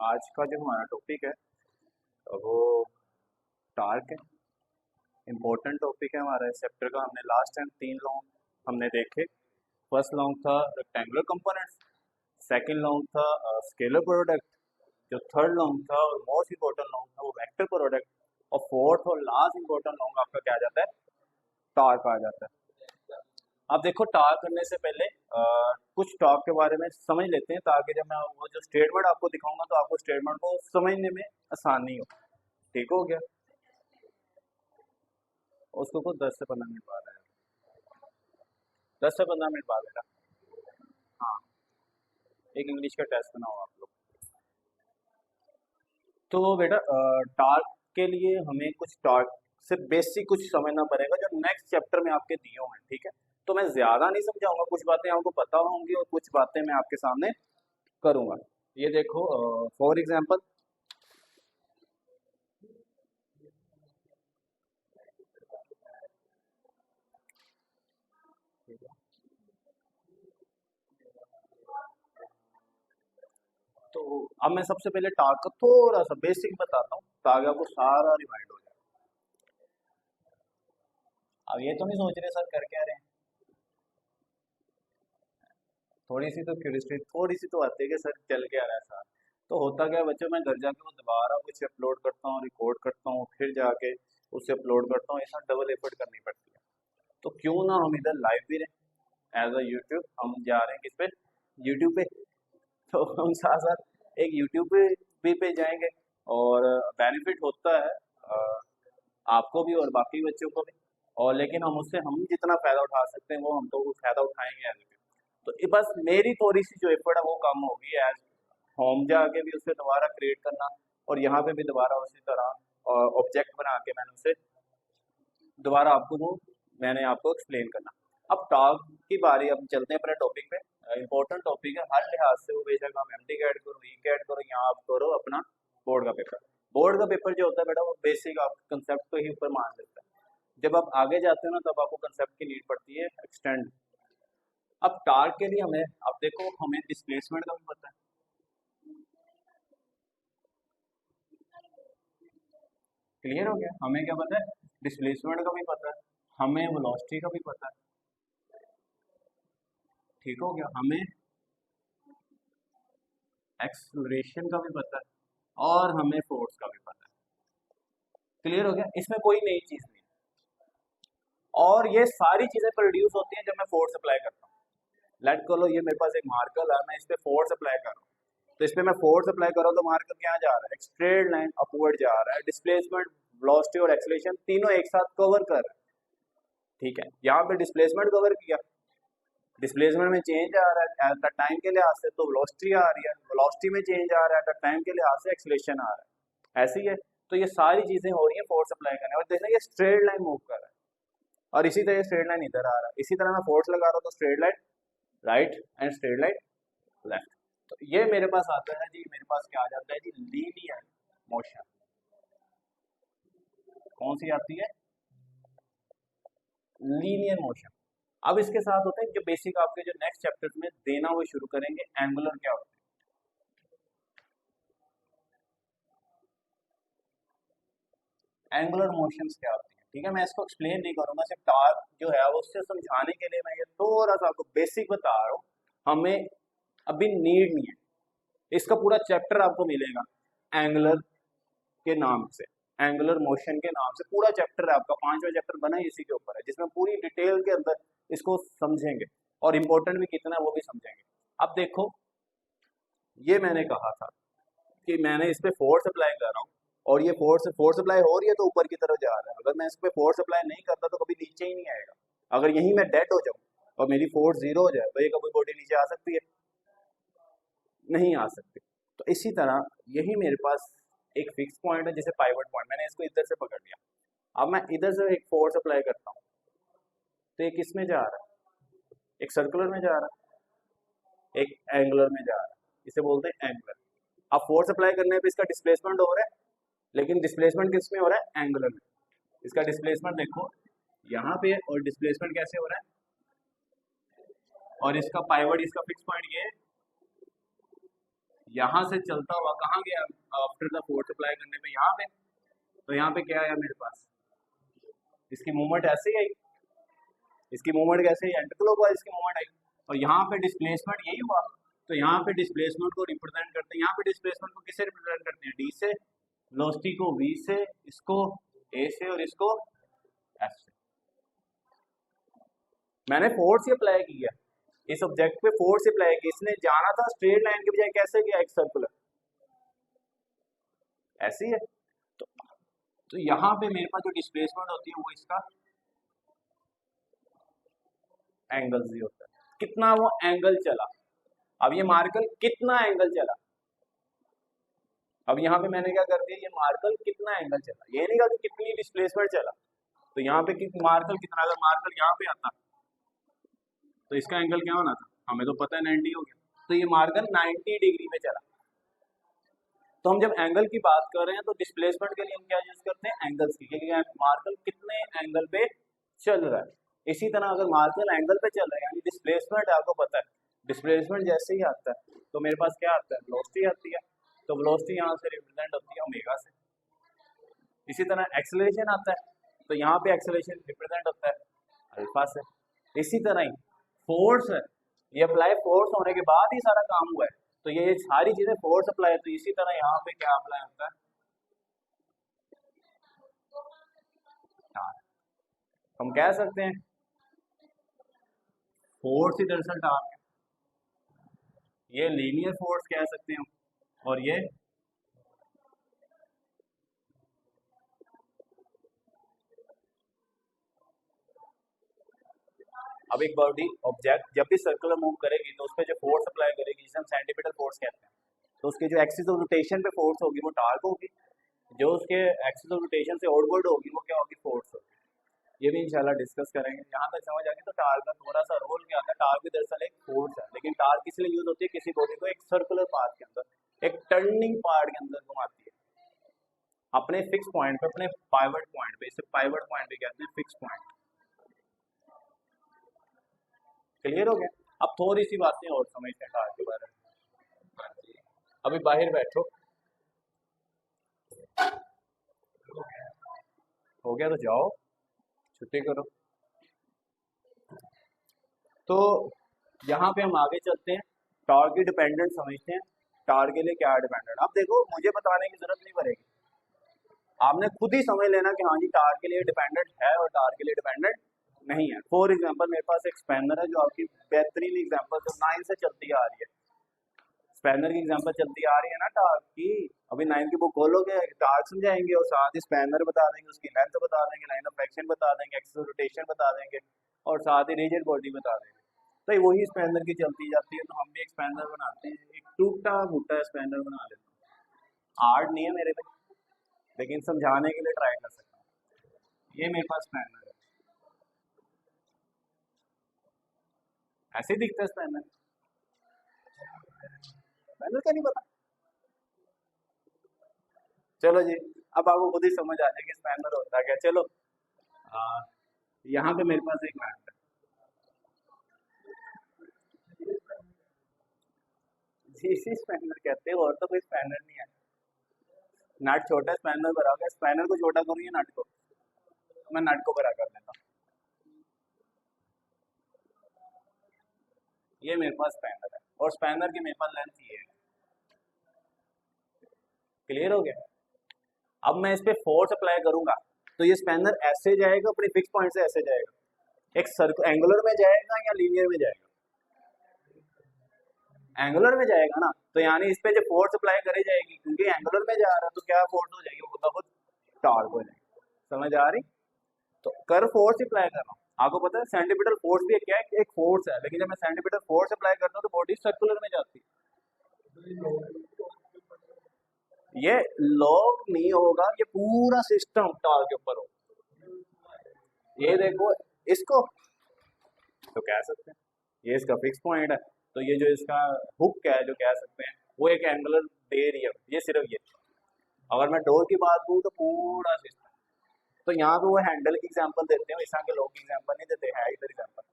आज का जो हमारा टॉपिक है वो टार्क है। इम्पोर्टेंट टॉपिक है हमारा इस चैप्टर का। हमने लास्ट टाइम 3 लॉन्ग हमने देखे। फर्स्ट लॉन्ग था रेक्टेंगुलर कंपोनेंट्स, सेकंड लॉन्ग था स्केलर प्रोडक्ट, जो थर्ड लॉन्ग था और मोस्ट इम्पोर्टेंट लॉन्ग था वो वेक्टर प्रोडक्ट, और फोर्थ और लास्ट इम्पोर्टेंट लॉन्ग आपका क्या आ जाता है, टार्क आ जाता है। अब देखो, टार्क करने से पहले कुछ टार्क के बारे में समझ लेते हैं, ताकि जब मैं वो जो स्टेटमेंट आपको दिखाऊंगा तो आपको स्टेटमेंट को समझने में आसानी हो। ठीक हो गया? उसको कुछ 10 से 15 मिनट बाद आएगा, 10 से 15 मिनट बाद आएगा। हाँ, एक इंग्लिश का टेस्ट बनाओ आप लोग। तो बेटा, टार्क के लिए हमें कुछ टार्क से बेसिक कुछ समझना पड़ेगा जो नेक्स्ट चैप्टर में आपके दिए हुए हैं। ठीक है, तो मैं ज्यादा नहीं समझाऊंगा, कुछ बातें आपको पता होंगी और कुछ बातें मैं आपके सामने करूंगा। ये देखो, फॉर एग्जाम्पल, तो अब मैं सबसे पहले टार्क का थोड़ा सा बेसिक बताता हूँ ताकि आपको सारा रिमाइंड हो जाए। अब ये तो नहीं सोच रहे सर कर क्या रहे हैं, थोड़ी सी तो क्यूरियोसिटी थोड़ी सी तो आती है कि सर चल क्या रहा है साथ। तो होता क्या है बच्चों, मैं घर जाके वो दोबारा कुछ अपलोड करता हूँ, रिकॉर्ड करता हूँ, फिर जाके उसे अपलोड करता हूँ, ऐसा डबल एफर्ट करनी पड़ती है। तो क्यों ना हम इधर लाइव भी रहें एज अ यूट्यूब। हम जा रहे हैं किस पे, यूट्यूब पे। तो हम साथ साथ एक यूट्यूब पे जाएंगे, और बेनिफिट होता है आपको भी और बाकी बच्चों को भी। और लेकिन हम उससे हम जितना फायदा उठा सकते हैं वो हम तो वो फायदा उठाएंगे एज। तो ये बस मेरी थोड़ी सी जो एफर्ट है वो कम होगी एज होम जाके भी उसे दोबारा क्रिएट करना, और यहाँ पे भी दोबारा उसी तरह ऑब्जेक्ट बना के मैंने उसे दोबारा आपको वो मैंने आपको एक्सप्लेन करना। अब टॉक की बारी, अब चलते हैं अपने टॉपिक पे। इंपॉर्टेंट टॉपिक है हर लिहाज से, वो बेशक आप एमडी ऐड करो, ई ऐड करो, यहाँ आप करो अपना बोर्ड का पेपर। बोर्ड का पेपर जो होता है बेटा वो बेसिक आप कंसेप्ट को ही ऊपर मान लेता है। जब आप आगे जाते हो ना तब आपको कंसेप्ट की नीड पड़ती है एक्सटेंड। अब टार्क के लिए हमें, अब देखो, हमें डिस्प्लेसमेंट का भी पता है। क्लियर हो गया? हमें क्या पता है, डिस्प्लेसमेंट का भी पता है, हमें वेलोसिटी का भी पता है। ठीक हो गया? हमें एक्सलरेशन का भी पता है, और हमें फोर्स का भी पता है। क्लियर हो गया? इसमें कोई नई चीज नहीं है। और ये सारी चीजें प्रोड्यूस होती हैं जब मैं फोर्स अप्लाई करता हूँ। लेट करो ये मेरे पास एक मार्कर है, मैं इस पे फोर्स अप्लाई कर रहा हूँ। तो इस पे मैं फोर्स अप्लाई कर रहा हूँ तो मार्कर क्या जा रहा है, एक स्ट्रेट लाइन अपवर्ड जा रहा है। डिस्प्लेसमेंट, वेलोसिटी और एक्सलेशन तीनों एक साथ कवर कर रहा है। ठीक है, यहाँ पे डिस्प्लेसमेंट कवर किया, डिस्प्लेसमेंट में चेंज आ रहा है एट टाइम के लिहाज से, तो वेलोसिटी आ रही है, वेलोसिटी में चेंज आ रहा है एट टाइम के लिहाज से, एक्सलेशन आ रहा है। ऐसी है। तो ये सारी चीजें हो रही है फोर्स अप्लाई करने, और देखना ये स्ट्रेट लाइन मूव कर रहा है, और इसी तरह स्ट्रेट लाइन इधर आ रहा है। इसी तरह मैं फोर्स लगा रहा हूँ तो straight line right and straight line left. तो ये मेरे पास आता है जी, मेरे पास क्या आ जाता है जी, लीनियर मोशन। कौन सी आती है? Linear motion. अब इसके साथ होता है जो बेसिक आपके जो नेक्स्ट चैप्टर में देना वो शुरू करेंगे, एंगुलर क्या होता है, एंगुलर मोशंस क्या होती है। ठीक है, मैं इसको एक्सप्लेन नहीं करूंगा, सिर्फ टार्क जो है वो उससे समझाने के लिए मैं ये थोड़ा सा आपको बेसिक बता रहा हूँ। हमें अभी नीड नहीं है, इसका पूरा चैप्टर आपको मिलेगा एंगुलर के नाम से, एंगुलर मोशन के नाम से पूरा चैप्टर है आपका। 5वां चैप्टर बना ही इसी के ऊपर है, जिसमें पूरी डिटेल के अंदर इसको समझेंगे, और इम्पोर्टेंट भी कितना है वो भी समझेंगे। अब देखो, ये मैंने कहा था कि मैंने इस पे फोर्स अप्लाई कर रहा हूँ, और ये फोर्स फोर्स अप्लाई हो रही है तो ऊपर की तरफ जा रहा है। अगर मैं इस पे फोर्स अप्लाई नहीं करता तो कभी नीचे ही नहीं आएगा। अगर यहीं मैं डेड हो जाऊँ और मेरी फोर्स जीरो हो जाए तो ये कभी बॉडी नीचे आ सकती है? नहीं आ सकती। तो इसी तरह यही मेरे पास एक फिक्स पॉइंट है जिसे पाइवट पॉइंट, मैंने इसको इधर से पकड़ लिया। अब मैं इधर से एक फोर्स अप्लाई करता हूँ तो ये किस में जा रहा है, एक सर्कुलर में जा रहा है, एक एंगुलर में जा रहा है, इसे बोलते हैं एंगुलर। अब फोर्स अप्लाई करने पे इसका डिस्प्लेसमेंट हो रहा है, लेकिन डिस्प्लेसमेंट किस में हो रहा है, एंगुलर में। इसका डिस्प्लेसमेंट देखो यहाँ पे, और डिस्प्लेसमेंट कैसे हो रहा है, और इसका पाइवट, इसका फिक्स पॉइंट यहाँ से चलता हुआ कहाँ गया आफ्टर द फोर्स अप्लाई करने पे, यहाँ पे। तो यहाँ पे क्या आया मेरे पास, इसकी मूवमेंट ऐसे ही आई, इसकी मूवमेंट कैसे आई, एंटी क्लॉकवाइज इसकी मूवमेंट आई। और यहाँ पे डिस्प्लेसमेंट यही हुआ, तो यहाँ पे डिस्प्लेसमेंट को रिप्रेजेंट करते हैं, यहाँ पे डिस्प्लेसमेंट को किससे रिप्रेजेंट करते हैं, डी से, वेलोसिटी को वी से, इसको ए से और इसको एफ से। मैंने फोर्स ही अप्लाई किया, इस ऑब्जेक्ट पे फोर्स अप्लाई किया, इसने जाना था स्ट्रेट लाइन के बजाय कैसे गया, एक सर्कुलर, ऐसी है। तो यहाँ पे मेरे पास जो डिस्प्लेसमेंट होती है वो इसका एंगल जी होता है, कितना वो एंगल चला। अब ये मार्कर कितना एंगल चला, अब यहाँ पे मैंने क्या कर दिया, ये मार्कर कितना एंगल चला, ये नहीं कहा कि कितनी डिस्प्लेसमेंट चला। तो यहाँ पे मार्कर कितना, अगर मार्कर यहाँ पे आता तो इसका एंगल क्या होना था, हमें तो पता है 90 हो गया, तो ये मार्कर 90 डिग्री में चला। तो हम जब एंगल की बात कर रहे हैं तो डिस्प्लेसमेंट के लिए हम क्या यूज करते हैं, एंगल्स की, क्योंकि मार्कर कितने एंगल पे चल रहा है। इसी तरह अगर मार्कर एंगल पे चल रहा है यानी डिस्प्लेसमेंट आपको पता है, डिस्प्लेसमेंट जैसे ही आता है तो मेरे पास क्या आता है, वेलोसिटी आती है। तो वेलोसिटी यहाँ से रिप्रेजेंट होती है ओमेगा से। इसी तरह एक्सेलरेशन आता है, तो यहाँ पे एक्सेलरेशन रिप्रेजेंट होता है अल्फा से। इसी तरह ही फोर्स है, ये अप्लाई फोर्स होने के बाद ही सारा काम हुआ है, तो ये सारी चीजें फोर्स अप्लाई है। तो इसी तरह यहाँ पे क्या अप्लाई होता है, टार्क। हम कह सकते हैं फोर्स ही दरअसल टार्क है, ये लीनियर फोर्स कह सकते हैं, और ये अब एक बॉडी ऑब्जेक्ट जब भी सर्कुलर मूव करेगी तो उस पर जो फोर्स अप्लाई करेगी जिसे हम सेंटीमीटर फोर्स कहते हैं, तो उसके जो एक्सिस ऑफ रोटेशन पे फोर्स होगी वो टार्क होगी, जो उसके एक्सिस ऑफ रोटेशन से आउटवर्ड होगी वो क्या होगी, फोर्स होगी। ये भी इंशाल्लाह डिस्कस करेंगे। यहाँ तक समझ आ गई। तो टार्क का थोड़ा सा रोल क्या आता है, टार्क भी दरअसल एक फोर्स है, लेकिन टार्क किस लिए यूज होती है, किसी बॉडी को एक सर्कुलर पाथ के अंदर, एक टर्निंग पार्ट के अंदर घुमाती है अपने फिक्स पॉइंट पे, अपने पाइवट पॉइंट पे, इसे पाइवट पॉइंट पे कहते हैं, फिक्स पॉइंट। क्लियर हो गया। अब थोड़ी सी बातें और समझते हैं टार्क के बारे में। अभी बाहर बैठो, हो गया तो जाओ छुट्टी करो। तो यहाँ पे हम आगे चलते हैं, टार्क की डिपेंडेंट समझते हैं, टार्क के लिए क्या डिपेंडेंट। अब देखो मुझे बताने की जरूरत नहीं पड़ेगी, आपने खुद ही समझ लेना कि हाँ जी टार्क के लिए डिपेंडेंट है और टार्क के लिए डिपेंडेंट नहीं है। फॉर एग्जांपल मेरे पास एक स्पैनर है जो आपकी बेहतरीन एग्जांपल जो 9 से चलती आ रही है, स्पैनर की एग्जांपल चलती आ रही है ना टार्क की। अभी 9 की बुक खोलोगे टार्क समझाएंगे और साथ ही स्पैनर बता देंगे, उसकी लेंथ बता देंगे, लाइन ऑफ एक्शन बता देंगे, एक्सिस ऑफ रोटेशन बता देंगे और साथ ही रिजिड बॉडी बता देंगे। तो वही स्पैनर की चलती जाती है, तो हम भी एक स्पैनर बनाते हैं, एक टूटा फूटा स्पैनर बना लेते हैं। हार्ड नहीं है मेरे पे, लेकिन समझाने के लिए ट्राई कर सकता हूँ। ये मेरे पास स्पैनर है, ऐसे ही दिखता है स्पैनर, स्पैनर का नहीं पता। चलो जी, अब आपको खुद ही समझ आ जाएगी स्पैनर होता क्या। चलो यहाँ पे मेरे पास एक मैट है जी, इसी स्पैनर कहते हैं, और तो कोई स्पैनर नहीं है। नट छोटा स्पैनर बड़ा होगा, स्पैनर को छोटा करूँ या नट को, तो मैं नट को बड़ा कर लेता हूँ। ये मेरे पास स्पैनर है और स्पैनर की मेरे पास लेंथ ये है। क्लियर हो गया। अब मैं इस पे फोर्स अप्लाई करूंगा तो ये स्पैनर ऐसे जाएगा, अपने फिक्स पॉइंट से ऐसे जाएगा, एक सर्कल एंगुलर में जाएगा या लीनियर में जाएगा, एंगुलर में जाएगा ना। तो यानी इस पे जो फोर्स अप्लाई करी जाएगी, क्योंकि एंगुलर में जा रहा है तो क्या फोर्स हो जाएगी, वो खुद टार्क हो जाएगी। समझ आ रही। तो कर फोर्स अप्लाई कर रहा हूँ, आपको पता है सेंटीमीटर फोर्स भी क्या है, एक फोर्स है, लेकिन जब मैं सेंटीमीटर फोर्स अप्लाई करता हूँ तो बॉडी सर्कुलर में जाती है। ये लॉग नहीं होगा, ये पूरा सिस्टम टार के ऊपर होगा। ये देखो इसको तो कह सकते हैं ये इसका फिक्स पॉइंट है, तो ये जो इसका हुक है जो कह सकते हैं वो एक एंगुलर दे रही है, ये सिर्फ ये। अगर मैं डोर की बात करूँ तो पूरा सिस्टम। तो यहाँ पे वो हैंडल की एग्जांपल देते हैं, इस के लोग की एग्जांपल नहीं देते हैं, इधर एग्जांपल।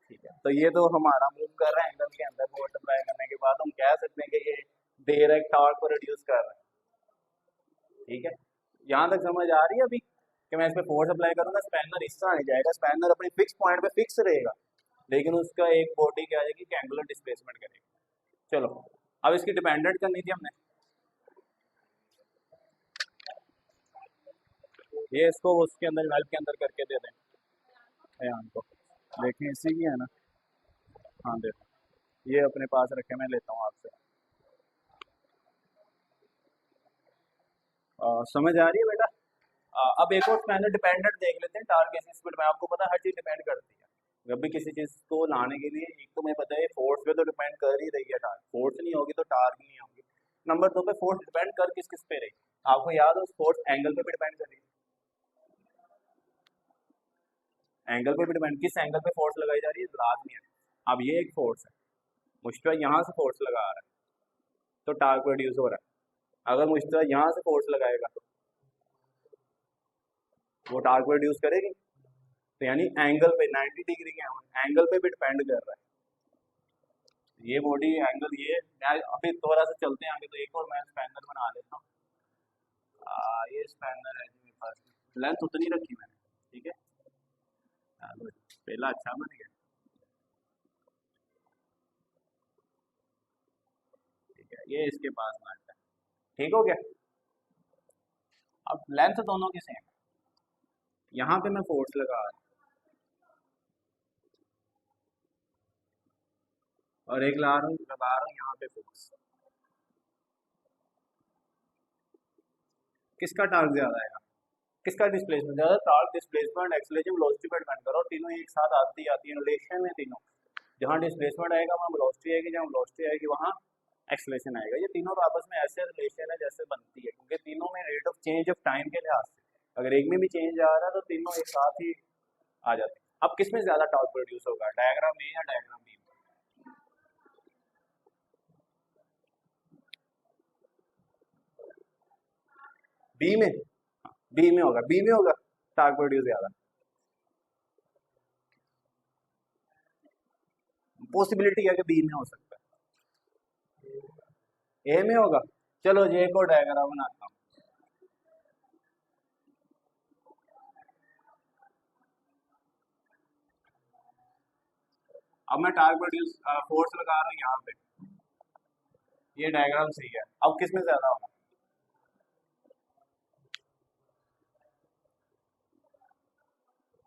ठीक है, तो ये तो हमारा मूव कर रहे हैं एंगल के अंदर फोर्स अप्लाई करने के बाद, हम कह सकते हैं कि ये डायरेक्ट टॉर्क को रिड्यूस कर रहा है। ठीक है, यहाँ तक समझ आ रही है अभी कि मैं इस पर फोर्स अप्लाई करूंगा, स्पैनर इस तरह नहीं जाएगा, स्पैनर अपने फिक्स पॉइंट पे फिक्स रहेगा, लेकिन उसका एक बॉडी क्या आ जाएगी कि एंगुलर डिस्प्लेसमेंट करेगी। चलो अब इसकी डिपेंडेंट करनी थी हमने, ये इसको उसके अंदर वेल्व के अंदर करके दे दें अयान को, देखें इसी की है ना, हाँ देखो ये अपने पास रखे, मैं लेता हूँ आपसे। समझ आ रही है बेटा? अब एक और स्पैनर डिपेंडेंट देख लेते हैं टार्क बेसिस पे। मैं आपको पता है हर चीज़ डिपेंड करती है, जब भी किसी चीज़ को लाने के लिए एक तो मैं पता है फोर्स पे तो डिपेंड कर ही रही है, टार्क फोर्स नहीं होगी तो टार्क नहीं होगी। नंबर 2 पे फोर्स डिपेंड कर किस किस पे रही, आपको याद हो फोर्स एंगल पे भी डिपेंड कर रही है, एंगल पे भी डिपेंड, किस एंगल पे फोर्स लगाई जा रही है लाजमी है। अब ये एक फोर्स है, मुश्तबा यहाँ से फोर्स लगा रहा है तो टार्क प्रोड्यूस हो रहा है, अगर मुश्तबा यहाँ से फोर्स लगाएगा तो वो टार्क प्रोड्यूस करेगी, तो यानी एंगल पे 90 डिग्री के एंगल पे भी डिपेंड कर रहा है ये बॉडी एंगल। ये मैं अभी थोड़ा सा चलते हैं आगे, तो एक और मैं स्पैनर बना लेता हूँ। ये स्पैनर है जी मेरे पास, लेंथ उतनी रखी मैंने, ठीक है चलो पहला अच्छा बन गया, ठीक है ये इसके पास नट है, ठीक हो गया। अब लेंथ दोनों की सेम है, यहाँ पे मैं फोर्स लगा रहा हूँ और एक लगा रहा हूँ यहाँ पे फोर्स, किसका टार्क ज्यादा आएगा, किसका डिस्प्लेसमेंट ज्यादा, टार्क डिस्प्लेसमेंट एक्सेलरेशन वेलोसिटी पे डिपेंड करो, तीनों एक साथ आती है रिलेशन में तीनों, जहाँ डिस्प्लेसमेंट आएगा वहाँ वेलोसिटी आएगी, जहाँ वेलोसिटी आएगी वहाँ एक्सेलरेशन आएगा। ये तीनों तो आपस में ऐसे रिलेशन है जैसे बनती है, क्योंकि तीनों में rate of change of time के लिहाज से अगर एक में भी चेंज आ रहा है तो तीनों एक साथ ही आ जाते हैं। अब किस में ज्यादा टॉर्क प्रोड्यूस होगा, डायग्राम ए या डायग्राम बी में? बी में, बी में होगा, बी में होगा टॉर्क प्रोड्यूस ज्यादा, पॉसिबिलिटी है कि बी में हो सकता है, ए में होगा। चलो जी एक और डायग्राम बनाता हूँ, अब मैं टार्क प्रोड्यूस फोर्स लगा रहा हूँ यहाँ पे, ये डायग्राम सही है, अब किस में ज्यादा होगा,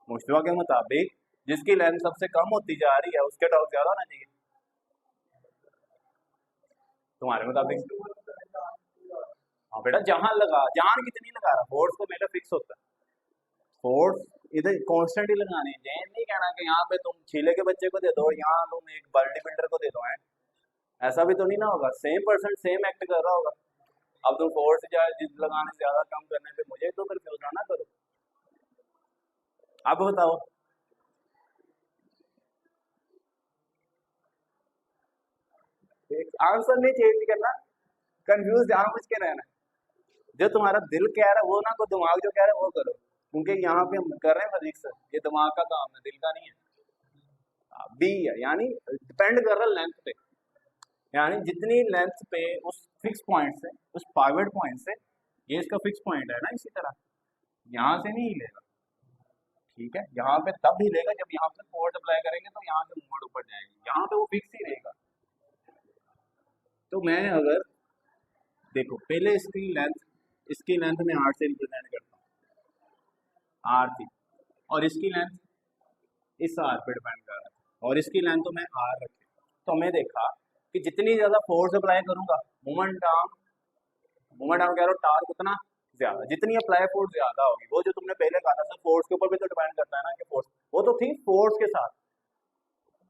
मुश्तबा के मुताबिक जिसकी लेंथ सबसे कम होती जा रही है उसके टॉर्क ज्यादा होना चाहिए, तुम्हारे मुताबिक? हाँ बेटा जहां लगा, जान कितनी लगा रहा, फोर्स तो मेरा फिक्स होता है, फोर्स इधर कांस्टेंट ही लगाने हैं, जैन नहीं कहना कि यहाँ पे तुम छीले के बच्चे को दे दो और यहाँ तुम एक बॉडी बिल्डर को दे दो है, ऐसा भी तो नहीं ना होगा, सेम पर्सन सेम एक्ट कर रहा होगा। अब तुम फोर्स जिस लगाने ज्यादा कम करने पे मुझे तो कंफ्यूज ना करो, अब बताओ। आंसर नहीं चेंज करना, कंफ्यूज जानबूझ के रहना, जो तुम्हारा दिल कह रहा है वो ना, को दिमाग जो कह रहा है वो करो, क्योंकि यहाँ पे हम कर रहे हैं फिजिक्स, ये दिमाग का काम है, दिल का नहीं है। बी है यानी डिपेंड कर रहा है लेंथ पे, यानी जितनी लेंथ पे उस फिक्स पॉइंट से, उस पाइवट पॉइंट से, ये इसका फिक्स पॉइंट है ना, इसी तरह यहाँ से नहीं हिलेगा, ठीक है यहाँ पे तब हिलेगा जब यहाँ पे फोर्स अप्लाई करेंगे तो यहाँ से मूवमेंट ऊपर जाएगी, यहाँ पे वो फिक्स ही रहेगा। तो मैं अगर देखो पहले इसकी लेंथ में आर से रिप्रेजेंट करता हूँ, आर थी, और इसकी लेंथ इस आर पे डिपेंड कर रहा है और इसकी लेंथ तो मैं आर रखी, तो हमने देखा कि जितनी ज्यादा फोर्स अप्लाई करूंगा मोमेंट आर्म, मोमेंट आर्म कह रहा हूँ टार्क उतना ज्यादा, जितनी अप्लाई फोर्स ज्यादा होगी, वो जो तुमने पहले कहा था सर फोर्स के ऊपर भी तो डिपेंड करता है ना कि फोर्स, वो तो थी फोर्स के साथ,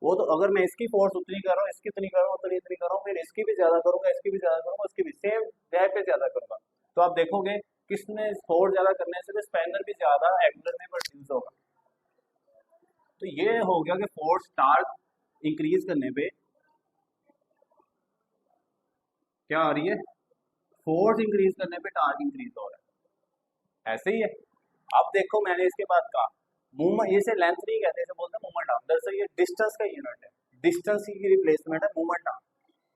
वो तो अगर मैं इसकी फोर्स उतनी कर रहा हूँ, इसकी उतनी कर रहा हूँ, उतनी इतनी कर रहा हूँ, फिर इसकी भी ज्यादा करूंगा, इसकी भी ज्यादा करूंगा, उसकी भी सेम जगह पे ज्यादा करूंगा, तो आप देखोगे किसने फोर्स ज्यादा करने से स्पैनर भी ज्यादा एंगुलर में प्रोड्यूस होगा। तो ये हो गया कि फोर्स टार्क इंक्रीज करने पे क्या आ रही है, फोर्स इंक्रीज करने पे टार्क इंक्रीज हो रहा है, ऐसे ही है। अब देखो मैंने इसके बाद कहा मूवमेंट, इसे लेंथ नहीं कहते, इसे बोलते हैं मूवमेंट आर्म, दरअसल ये डिस्टेंस का यूनिट है, डिस्टेंस की रिप्लेसमेंट है मूवमेंट आर्म।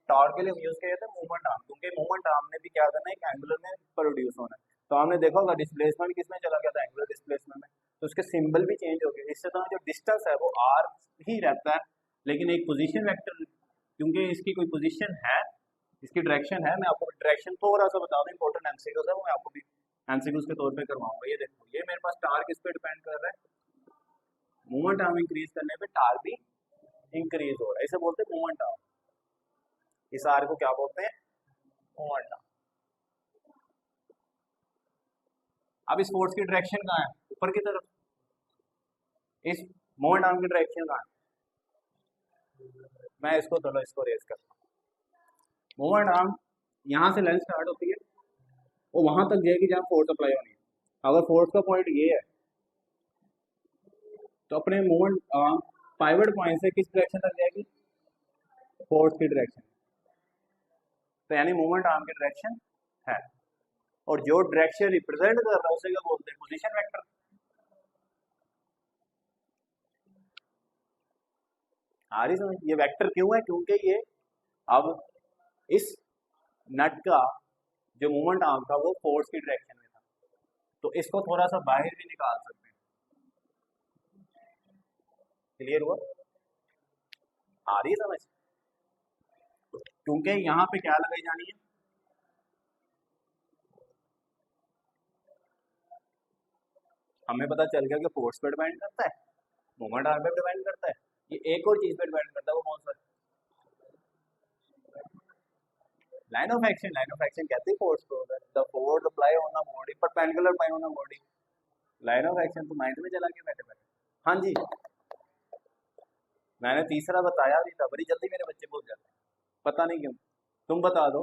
टॉर्क के लिए हम यूज किया जाता है मूवमेंट आर्म, क्योंकि मूवमेंट आर्म ने भी क्या करना है, एक एंगुलर में प्रोड्यूस होना है। तो हमने देखा होगा डिस्प्लेसमेंट किसमें चला गया था, एंगुलर डिस्प्लेसमेंट में, तो उसके सिंबल भी चेंज हो गए। इससे तो जो डिस्टेंस है वो आर ही रहता है, लेकिन एक पोजीशन वेक्टर, क्योंकि इसकी कोई पोजीशन है, इसकी डायरेक्शन है। मैं आपको डायरेक्शन थोड़ा सा बता दूं, इंपॉर्टेंट एमसीक्यूज है वो मैं आपको भी एमसीक्यूज के तौर पे करवाऊंगा। ये देखो, ये मेरे पास टार किस पे डिपेंड कर रहा है, मूवमेंट आर्म इंक्रीज करने पे टार भी इंक्रीज हो रहा है, इसे बोलते हैं मूवमेंट आर्म। इस आर को क्या बोलते हैं, मूवमेंट आर्म। अब इस फोर्स की डायरेक्शन कहाँ है, ऊपर की तरफ। इस मूवमेंट आर्म की डायरेक्शन कहाँ है, मैं इसको चलो इसको रेस करता हूँ। मूवमेंट आर्म यहाँ से लेंथ स्टार्ट होती है, वो वहां तक जाएगी जहाँ फोर्स अप्लाई होनी है। अगर फोर्स का पॉइंट ये है, तो अपने मूवमेंट पाइवट पॉइंट से किस डायरेक्शन तक जाएगी, फोर्स की डायरेक्शन। तो यानी मूवमेंट आर्म की डायरेक्शन है, और जो डायरेक्शन रिप्रेजेंट कर रहा है उसे क्या बोलते हैं, पोजीशन वेक्टर। आ रही समझ, ये वेक्टर क्यों है, क्योंकि ये अब इस नट का जो मूवमेंट आर्म था वो फोर्स की डायरेक्शन में था, तो इसको थोड़ा सा बाहर भी निकाल सकते हैं। क्लियर हुआ, आ रही है समझ, क्योंकि यहाँ पे क्या लगाई जानी है, हमें पता चल गया कि फोर्स पे डिपेंड करता है, मूवमेंट आर्म पे डिपेंड करता है, ये एक और चीज पे डिपेंड करता है, वो कौन सा, line of action. Line of action कहते हैं फोर्स को, the force apply on the body perpendicular by on the body. Line of action तो माइंड में चला के बैठे बैठे। हाँ जी, मैंने तीसरा बताया भी था, बड़ी जल्दी मेरे बच्चे भूल जाते हैं, पता नहीं क्यों, तुम बता दो।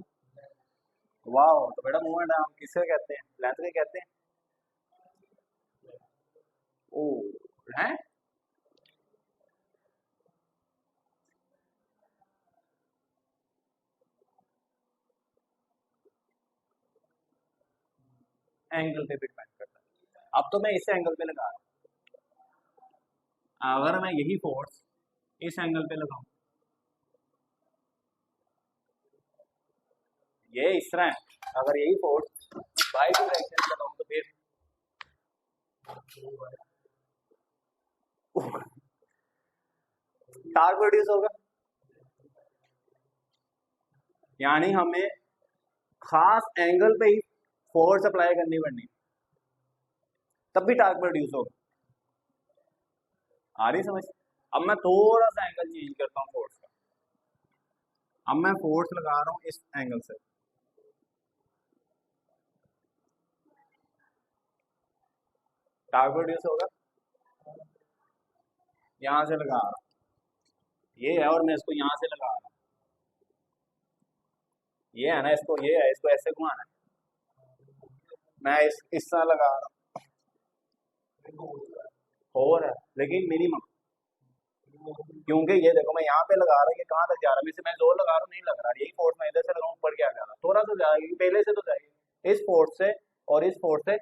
वाह, तो बेटा मूवमेंट आर्म किसे कहते हैं, लेंथ के कहते हैं। ओ है, एंगल पे भी डिपेंड करता है। अब तो मैं इस एंगल पे लगा रहा हूँ, अगर मैं यही फोर्स इस एंगल पे लगाऊं, ये इस तरह है, अगर यही फोर्स बाई डायरेक्शन पे लगाऊं तो फिर टार्क प्रोड्यूस होगा। यानी हमें खास एंगल पे ही फोर्स अप्लाई करनी पड़नी, तब भी टार्क प्रोड्यूस होगा। आ रही समझ। अब मैं थोड़ा सा एंगल चेंज करता हूँ फोर्स का, अब मैं फोर्स लगा रहा हूँ इस एंगल से, टार्क प्रोड्यूस होगा। यहाँ से लगा रहा हूँ, ये है, और मैं इसको यहाँ से लगा रहा हूँ, ये है ना, इसको ये है, इसको ऐसे घुमाना है, मैं इस तरह लगा रहा हूँ, हो रहा है लेकिन मिनिमम, क्योंकि ये देखो मैं यहाँ पे लगा रहा हूँ, ये कहाँ तक जा रहा है, मैं जोर लगा रहा हूँ नहीं लग रहा, यही फोर्स मैं इधर से लगाऊँ ऊपर क्या जा रहा, थोड़ा सा जाएगा, क्योंकि पहले से तो जाएगी इस फोर्स से, और इस फोर्स से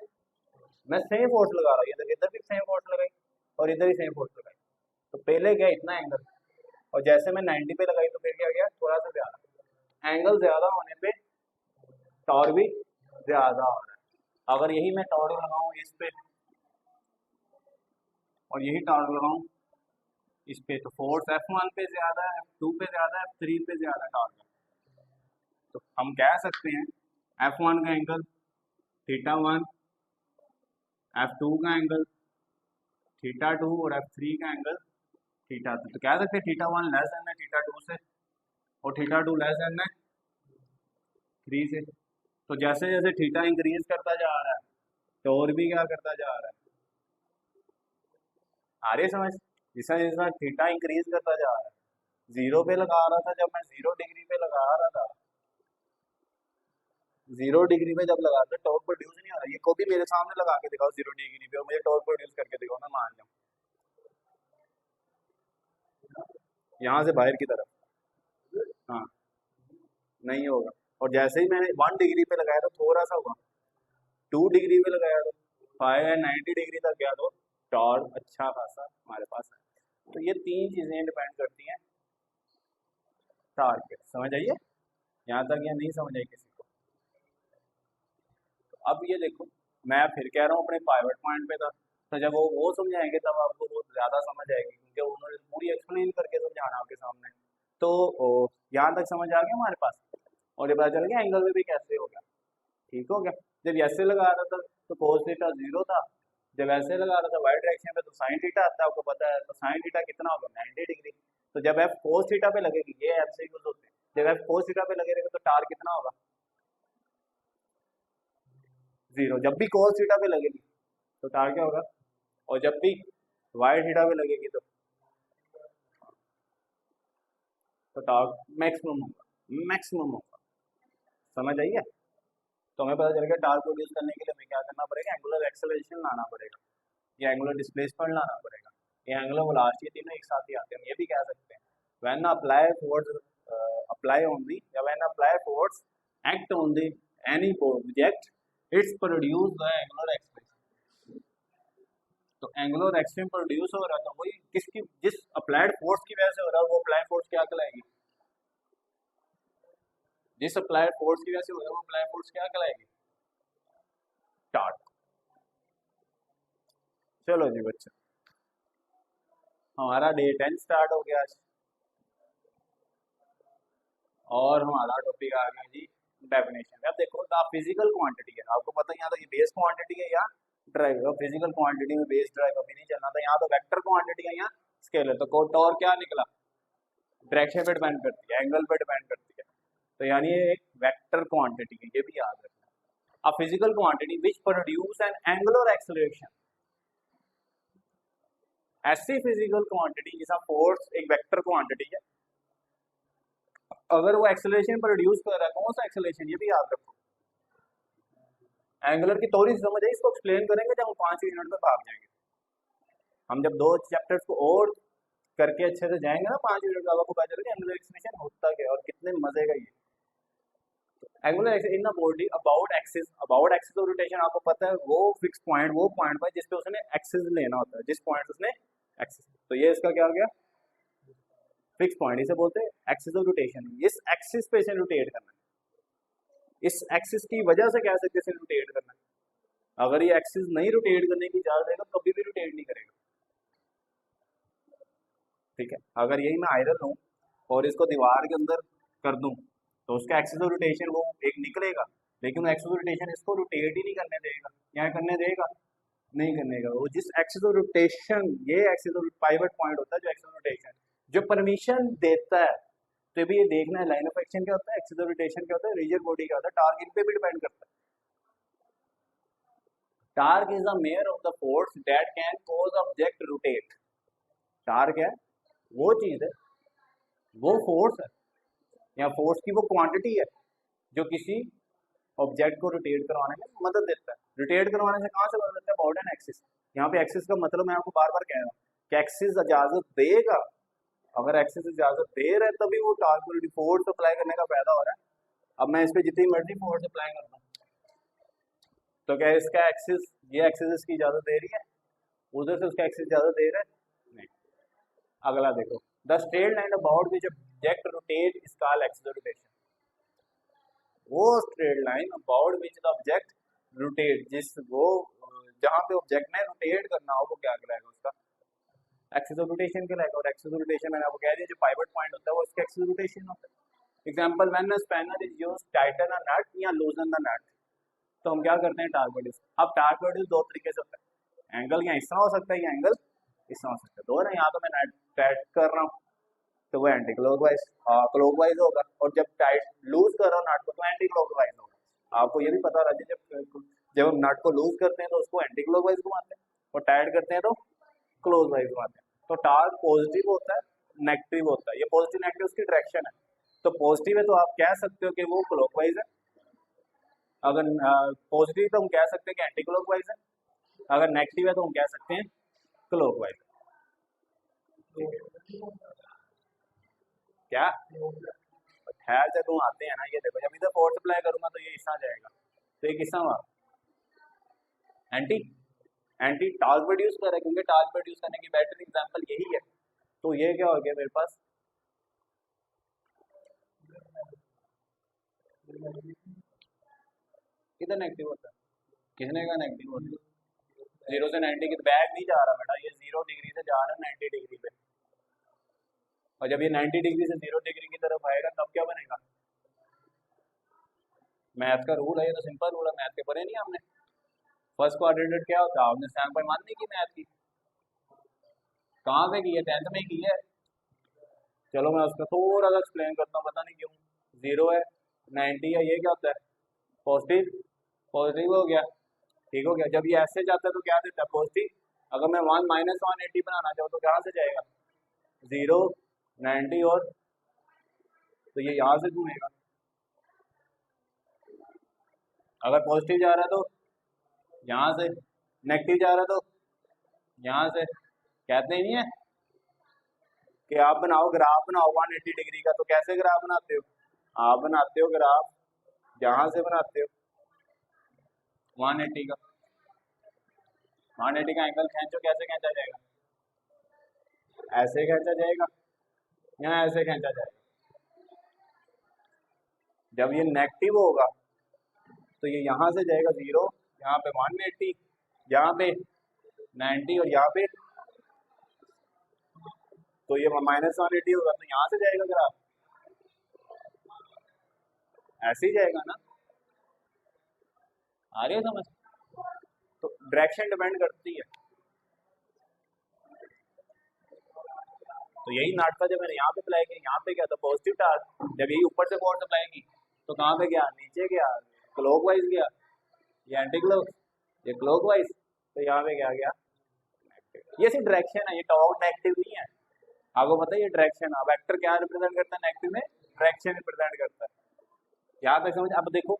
मैं सेम फोर्स लगा रहा हूँ, ये देखो इधर भी सेम फोर्स लगाई और इधर ही सेम फोर्स लगाई, तो पहले गया इतना एंगल, और जैसे मैं 90 पे लगाई तो फिर क्या गया, थोड़ा सा ज्यादा, एंगल ज्यादा होने पे टॉर्क भी ज्यादा हो रहा है। अगर यही मैं टॉर्क लगाऊं इस पे और यही टॉर्क लगाऊं इस पे, तो फोर्स F1 पे ज्यादा है, F2 पे ज्यादा है, F3 पे ज्यादा टॉर्क है। तो हम कह सकते हैं F1 का एंगल θ1, F2 का एंगल θ2 और F3 का एंगल θ2। तो कह सकते हैं θ1 लेस देन है θ2 से, और θ2 लेस देन है 3 से। तो जैसे जैसे थीटा इंक्रीज करता जा रहा है, तो और भी क्या करता जा रहा है, आ रही है समझ। जैसा जैसा थीटा इंक्रीज करता जा रहा है, जीरो पे लगा रहा था जब मैं 0 डिग्री पे लगा रहा था, 0 डिग्री पे जब लगा था टॉर्क प्रोड्यूस नहीं हो रहा, ये को भी मेरे सामने लगा के दिखाओ 0 डिग्री पे और मुझे टॉर्क प्रोड्यूस करके दिखाओ, मैं मान जाऊँ। यहाँ से बाहर की तरफ, हाँ नहीं होगा। और जैसे ही मैंने 1 डिग्री पे लगाया तो थोड़ा सा हुआ, 2 डिग्री पे लगाया तो 590 डिग्री तक गया, तो टॉर्क अच्छा खासा हमारे पास है। तो ये तीन चीजें डिपेंड करती हैं टारगेट। समझ आइए यहाँ तक, या नहीं समझ आई किसी को? अब ये देखो, मैं फिर कह रहा हूँ अपने पाइवट पॉइंट पे था, तो जब वो समझाएंगे तब आपको बहुत ज़्यादा समझ आएगी, क्योंकि उन्होंने पूरी एक्सप्लेन करके समझाना आपके सामने। तो यहाँ तक समझ आ गया हमारे पास, और ये पता चल गया एंगल में भी कैसे हो गया। ठीक हो गया। जब ऐसे लगा रहा था तो कोस थीटा 0 था, जब ऐसे लगा रहा था वाई डायरेक्शन में तो साइन थीटा आता है, आपको पता है। तो साइन थीटा कितना होगा, 90 डिग्री। तो जब एफ कोस थीटा पे लगेगी, ये एफ से यूज होते हैं, जब एफ कोस थीटा पे लगेगा तो टार कितना होगा, 0। जब भी कोस थीटा पे लगेगी तो टार क्या होगा, और जब भी वाई थीटा पे लगेगी तो टार मैक्सिमम होगा, मैक्सिमम होगा। समझ आइए? तो हमें पता चल गया टार प्रोड्यूस करने के लिए हमें क्या करना पड़ेगा, एंगुलर एक्सेलरेशन लाना पड़ेगा, या एंगुलर डिस्प्लेसमेंट लाना पड़ेगा, या एंगुलर वेलोसिटी, तीनों एक साथ ही आते हैं। हम ये भी कह सकते हैं when apply force, apply on the, या when apply force act on the any object, it's produce the angular acceleration. तो एंगुलर एक्सट्रीम प्रोड्यूस हो रहा था, वही किसकी, जिस अप्लाइड फोर्स की वजह से हो रहा है, वो अप्लाइड फोर्स क्या कहलाएगी, जिस अप्लाइड फोर्स की वजह से हो रहा है वो अप्लाइड फोर्स क्या कहलाएगी, टार्क। चलो जी बच्चा, हमारा डे 10 स्टार्ट हो गया आज, और हमारा टॉपिक आ गया जी डेफिनेशन। अब देखो द फिजिकल क्वांटिटी है, आपको पता है यहाँ तो ये बेस क्वांटिटी है या ड्राइव, फिजिकल क्वांटिटी में बेस ड्राइव अभी नहीं चलना था, यहाँ तो वेक्टर क्वांटिटी है, यहाँ स्केल है। तो टॉर्क क्या निकला, डायरेक्शन पे डिपेंड करती है, एंगल पे डिपेंड करती है, तो यानी ये एक वेक्टर क्वांटिटी है, ये भी याद रखना। A physical quantity which produce an angular acceleration, ऐसी फिजिकल क्वांटिटी जिसका फोर्स एक वेक्टर क्वांटिटी है, अगर वो एक्सेलरेशन प्रोड्यूस कर रहा है, कौन सा एक्सेलरेशन, ये भी याद रखो। एंगुलर की थोड़ी समझ है, इसको एक्सप्लेन करेंगे जब हम 5 मिनट में भाग जाएंगे। हम जब 2 चैप्टर्स को और करके अच्छे से जाएंगे ना 5 मिनट में, आपको पता चलेगा एंगुलर एक्सेलरेशन होता क्या है और कितने मजे का ये। Angular access in body about axis of rotation, आपको पता है वो फिक्स पॉइंट, वो पॉइंट पर जिस पे उसने एक्सिस लेना होता है, जिस पॉइंट उसने एक्सिस, तो ये इसका क्या हो गया, फिक्स पॉइंट, इसे बोलते हैं एक्सिस ऑफ रोटेशन। इस एक्सिस पे इसे रोटेट करना है, इस एक्सिस की वजह से कह सकते हैं रोटेट करना है। अगर ये एक्सिस नहीं रोटेट करने की इजाजत देगा कभी भी रोटेट नहीं करेगा। ठीक है, अगर यही मैं आयरन हूँ और इसको दीवार के अंदर कर दूं तो उसका एक्सिस ऑफ रोटेशन वो एक निकलेगा, लेकिन एक्सिस ऑफ रोटेशन इसको रोटेट ही नहीं करने देगा, क्या करने देगा, नहीं करने का। वो जिस एक्सिस ऑफ रोटेशन, ये एक्सिस ऑफ पाइवट पॉइंट होता है जो एक्सिस ऑफ रोटेशन जो परमिशन देता है। तो भी ये देखना है लाइन ऑफ एक्शन क्या होता है, एक्सिस ऑफ रोटेशन क्या होता है, रिजिड बॉडी क्या होता है, टार्क इन पे भी डिपेंड करता है। Torque is the mayor of the force that can cause object rotate. Torque है वो चीज है, वो फोर्स है, या फोर्स की वो क्वांटिटी है जो किसी ऑब्जेक्ट को रोटेट करवाने में मदद देता है। रोटेट करवाने से कहाँ से मदद देता है, अबाउट एन एक्सिस। यहाँ पे एक्सिस का मतलब मैं आपको बार बार कह रहा हूँ कि एक्सिस इजाजत देगा, अगर एक्सिस इजाजत दे रहा है तभी वो टार्क को फोर्स अप्लाई करने का फायदा हो रहा है। अब मैं इस पर जितनी मर्जी फोर्स अप्लाई कर दूँ तो क्या इसका एक्सिस, ये एक्सिस इसकी इजाजत दे रही है, उधर से उसका एक्सिस इजाजत दे रहा है, नहीं। अगला देखो, the straight line about which object rotate is called axis of rotation. वो straight line about which the object rotate, जिस वो जहाँ पे ऑब्जेक्ट ने रोटेट करना हो वो क्या कहलाएगा, उसका एक्सिस ऑफ रोटेशन कहलाएगा। और एक्सिस ऑफ रोटेशन मैंने आपको कह दिया जो पाइवट पॉइंट होता है वो इसका एक्सिस ऑफ रोटेशन होता है। Example, when a spanner is used tighten a nut या लूजन द नट, तो हम क्या करते हैं, टार्क प्रोड्यूस। अब टार्क प्रोड्यूस दो तरीके से होता है, एंगल या इस तरह हो सकता है या एंगल इस तरह हो सकता है, दो ना। यहाँ तो मैं नेट टाइट कर रहा हूँ तो वो एंटी क्लॉकवाइज क्लॉकवाइज होगा, और जब टाइट लूज कर रहा हूँ नट को तो एंटी क्लॉकवाइज होगा। आपको ये भी पता रहा जब जब हम नट को लूज करते हैं तो उसको एंटी क्लॉकवाइज घुमाते हैं, और टाइट करते हैं तो क्लॉकवाइज घुमाते हैं। तो टार्क पॉजिटिव होता है, नेगेटिव होता है, ये पॉजिटिव नेगेटिव उसकी डायरेक्शन है। तो पॉजिटिव है तो आप कह सकते हो कि वो क्लॉकवाइज है, अगर पॉजिटिव तो हम कह सकते हैं कि एंटी क्लॉकवाइज है, अगर नेगेटिव है तो हम कह सकते हैं क्लॉकवाइज। क्या खैर से तुम आते हैं ना, ये देखो जब इधर फोर्स अप्लाई करूंगा तो ये हिस्सा जाएगा, तो ये किस्सा हुआ एंटी, एंटी टार्क प्रोड्यूस कर रहा है, क्योंकि टार्क प्रोड्यूस करने की बेटर एग्जांपल यही है। तो ये क्या हो गया मेरे पास, किधर नेगेटिव होता है? किसने का नेगेटिव होता है? 0 से 90 की बैग नहीं जा रहा बेटा, ये 0 डिग्री से जा रहा है 90 डिग्री पे। और जब ये 90 डिग्री से 0 डिग्री की तरफ आएगा तब क्या बनेगा? मैथ का रूल है, ये तो सिंपल रूल है, मैथ के पढ़े नहीं हमने? फर्स्ट क्वाड्रेंट क्या होता है? आपने सैम्पल मान ली की मैथ की? कहाँ पे की है? 10th में की है। चलो मैं उसका थोड़ा सा एक्सप्लेन करता हूँ, पता नहीं क्यों। 0 है, 90 है, ये क्या होता है? पॉजिटिव। पॉजिटिव हो गया, ठीक हो गया। जब ये ऐसे जाता है तो क्या देता है? पॉजिटिव। अगर मैं 1 माइनस 180 बनाना चाहूँ तो कहाँ से जाएगा? 0, 90 और, तो ये यहाँ से घूमेगा। अगर पॉजिटिव जा रहा है तो यहाँ से, नेगेटिव जा रहा है तो यहाँ से। कहते ही नहीं है कि आप बनाओ ग्राफ, बनाओ 180 डिग्री का, तो कैसे ग्राफ बनाते हो? आप बनाते हो ग्राफ, जहाँ से बनाते हो 180 का, 180 का एंगल खींचो, कैसे खींचा जाएगा? ऐसे खींचा जाएगा या ऐसे खींचा जाएगा? जब ये नेगेटिव होगा तो ये यहाँ से जाएगा 0, यहाँ पे 180, यहाँ पे 90 और यहाँ पे, तो ये -180 होगा तो यहाँ से जाएगा ग्राफ, ऐसे ही जाएगा ना। आ रही है समझ? तो डायरेक्शन डिपेंड करती है। तो यही नाटक जब मैंने यहाँ पे अप्लाई किया, यहाँ पे क्या था? Positive charge. जब यही ऊपर से फोर्स अप्लाई की तो कहाँ पे गया? नीचे गया, क्लॉकवाइज गया। ये एंटी क्लॉक, ये क्लॉकवाइज, तो यहाँ पे क्या गया? ये सिर्फ डायरेक्शन है, ये टॉर्क नेगेटिव नहीं है। आपको पता है ये डायरेक्शन है। वेक्टर क्या रिप्रेजेंट करता है? नेगेटिव में डायरेक्शन रिप्रेजेंट करता है। यहाँ पे समझ। अब देखो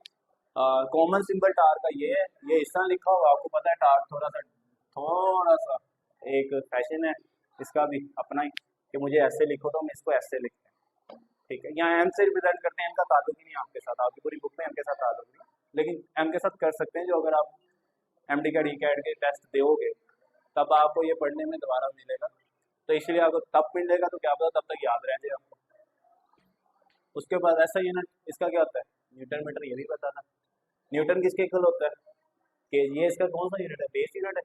कॉमन सिंबल टार का ये है, ये इस तरह लिखा होगा, आपको पता है टार थोड़ा सा एक फैशन है इसका भी अपना ही, कि मुझे ऐसे लिखो तो हम इसको ऐसे लिखते हैं, ठीक है। यहाँ एम से रिप्रेजेंट करते हैं, इनका ताल्लुक ही नहीं है आपके साथ, आपकी पूरी बुक में एम के साथ ताल्लुक नहीं, लेकिन एम के साथ कर सकते हैं जो अगर आप एमडी का डीकैट के टेस्ट दोगे तब आपको ये पढ़ने में दोबारा मिलेगा, तो इसलिए आपको तब मिलेगा तो क्या पता तब तक याद रह जाए आपको। उसके बाद ऐसा यूनिट इसका क्या होता है? न्यूटन मीटर, ये भी पता था। न्यूटन किसके इक्वल होता है? कि ये इसका कौन सा यूनिट है? बेस यूनिट है।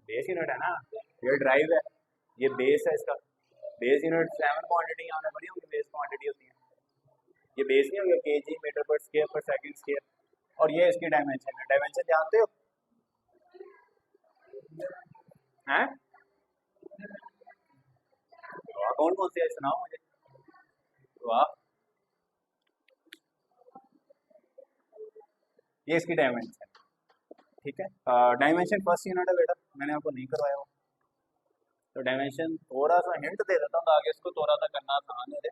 बेस यूनिट है ना, ये ड्राइव है, ये बेस है इसका। बेस यूनिट 7 क्वांटिटी आने बड़ी होंगी, बेस क्वांटिटी होती है। ये बेस नहीं होगा, केजी मीटर पर स्क्वायर पर सेकंड स्क्वायर, और ये इसकी डायमेंशन है। डायमेंशन जानते हो? हैं? कौन कौन से है सुनाओ मुझे। वाह, ये इसकी डायमेंशन, ठीक है। डायमेंशन फर्स्ट यूनिट है बेटा, मैंने आपको नहीं करवाया हो, तो डायमेंशन थोड़ा सा हिंट दे देता हूँ आगे, इसको थोड़ा सा करना आसान है।